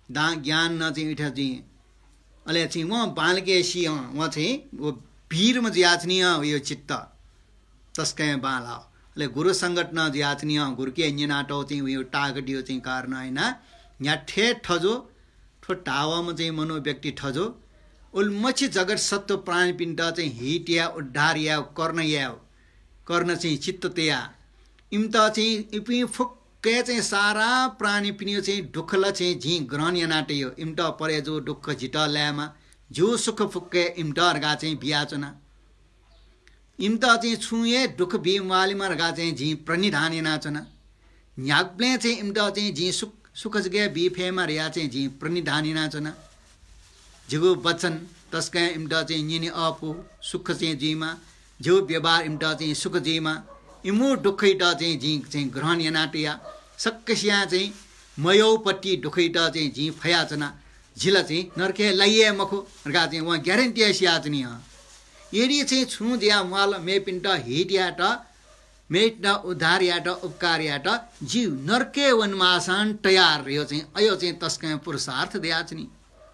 दा ज्ञान न चाहिँ इठा जी अले चाहिँ म बालके सी म चाहिँ वो वीर म ज्याचनीय यो चित्त तस्कै बाला ले गुरु संगत न ज्याचनीय गुरु के नाटो चाहिँ यो टागडियो चाहिँ कारण हैन या ठे ठजो ठो टावा म चाहिँ मनो व्यक्ति ठजो उल्मछि जगत सत्व प्राणी पिण्ड चाहिँ हिटिया उद्धारिया कर्ण चाहिँ चित्ततया इम्ता चाहिँ इपि फुक्के चाहिँ सारा प्राणी पिनियो चाहिँ दुःखला चाहिँ झी ग्रहण या नाटयो इम्टा परे जो दुःख झिट ल्यामा जो सुख फुक्के इम्टा रगा चाहिँ बियाचना इम्ता चाहिँ छुए दुख बिमालीमा रगा चाहिँ झी प्रणिधान नाचना न्याग्ले चाहिँ इम्ता चाहिँ झी सुख जगे बिफेमा रिया चाहिँ झी प्रणिधान नाचना जिगो बचन तस्कै इम्टा चाहिँ निनी अपु सुख चाहिँ जीमा जो व्यवहार इम्टा चाहिँ सुख जीमा इमो दुखैटा चाहिँ झी चाहिँ ग्रहण या नाटया सक्कसिया चाहिँ मयोपट्टि दुखैटा चाहिँ झी फयाचना झिला चाहिँ नर्के लाइए मखो रगा चाहिँ वहाँ ग्यारेन्टी सियाचनी यदि चाहिँ छु दिया माल मेपिन्ट हिटियाट मेट उद्धारियाट उपकारियाट जीव नर्के वनमासान तयार यो चाहिँ अयो चाहिँ तस्कै पुरुषार्थ दियाचनी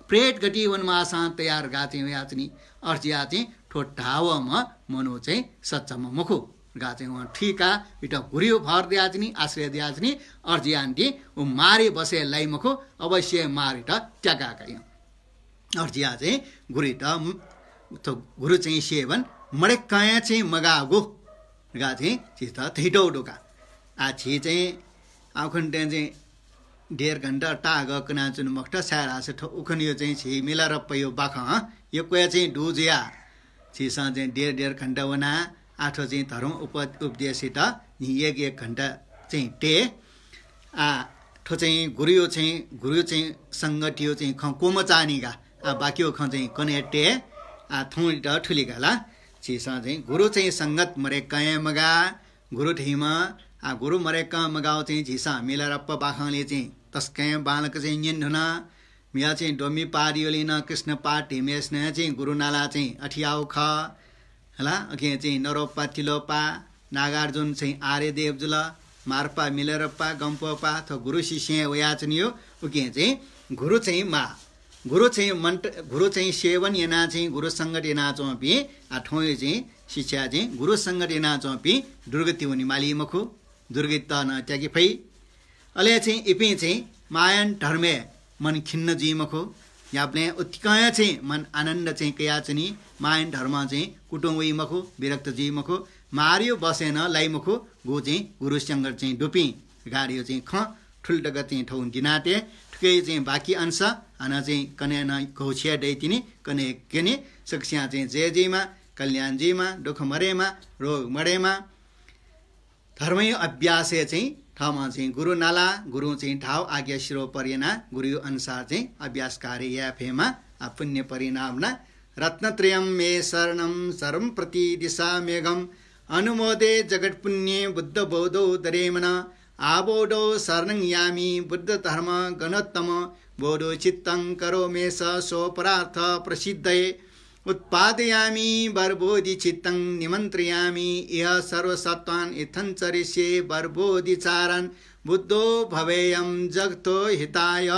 प्रेट गति वनमासान तयार गा चाहिँ याचनी अर्जिया चाहिँ ठोटावमा मनो चाहिँ सच्चामा मुखो गा चाहिँ वहाँ ठिका इटा घुरियो भर दियाचनी आश्रय दियाचनी अर्जियान्टी ऊ मारे बसे लाई मुखो अवश्य मारिट ट्याका गयो अर्जिया चाहिँ घुरिटा तो गुरु चाहिँ सेवन मडे कया चाहिँ मगागो गा चाहिँ चित थैटौ डोका आ छि चाहिँ आखन चाहिँ 1.5 घण्टा टाग कना चुन मक्टा सारा से उखन यो चाहिँ छि मिला र पयो बाख यो कोया चाहिँ डुजिया छि सा चाहिँ 1.5 घण्टा वना आठो चाहिँ धर्म उपदेशित 1 घण्टा चाहिँ टे आ ठो चाहिँ गुरु चाहिँ संगठियो चाहिँ कोमचानीगा आ बाकियो ख चाहिँ कने टे आ थोड ठुलीगाला चिसा चाहिँ गुरु चाहिँ संगत मरे कय मगा गुरु ठिमा आ गुरु मरे क मगाउ चाहिँ झिसा मिलारप्प बाखले चाहिँ तस्कै बालक चाहिँ निन हुना मिया चाहिँ डोमी पारियोले न कृष्ण पाठ हिमेश न चाहिँ गुरु नाला चाहिँ अठियाउ ख हला अके चाहिँ नरोपा तिलोपा नागार्जुन चाहिँ आर्य देवजुल मार्पा मिलारप्पा गम्पपा थ गुरु शिष्य वयाचनियो उके चाहिँ गुरु चाहिँ मा गुरु चाहिँ सेवन येना चाहिँ गुरु संगत येना चौपी आ ठोय चाहिँ शिक्षा चाहिँ गुरु संगत येना चौपी दुर्गति हुने माली मखु दुर्गति न त्यागी फै अले चाहिँ इपि चाहिँ मायन धर्मे मन खिन्न जी मखु याप्ले उत्कय चाहिँ मन आनन्द चाहिँ कयाचनी मायन धर्म चाहिँ कुटुंबी मखु विरक्त जी मखु मारियो बसेन लाई मखु गो चाहिँ गुरु संगत चाहिँ डुपी गाडियो चाहिँ ख ठुल्टग चाहिँ ठौ दिनाते ठुकै चाहिँ बाँकी अंश आना चाहिँ कने न घौछिया दैतिनी कने केने सक्सिया चाहिँ जय जीमा कल्याण जीमा दुख मरेमा रोग मरेमा धर्मै अभ्यासे चाहिँ ठाउँमा चाहिँ गुरु नाला गुरु चाहिँ ठाउँ आज्ञा शिरो परिना गुरु अनुसार चाहिँ अभ्यास कार्य या फेमा पुण्य परिणाम न रत्नत्रयम मे शरणम सर्वं प्रति दिशा मेघम अनुमोदे जगत पुण्य बुद्ध बौद्धो दरेमन आबोधो शरणं यामि बुद्ध धर्म गणोत्तम बोधो चित्तं करो मे सोपरार्थ प्रसिद्धये उत्पादयामि बर्बोधि चित्तं निमन्त्रयामि इह सर्वसत्त्वान् इत्थं चरिष्ये बर्बोधिचारन् बुद्धो भवेयं जगतो हिताय।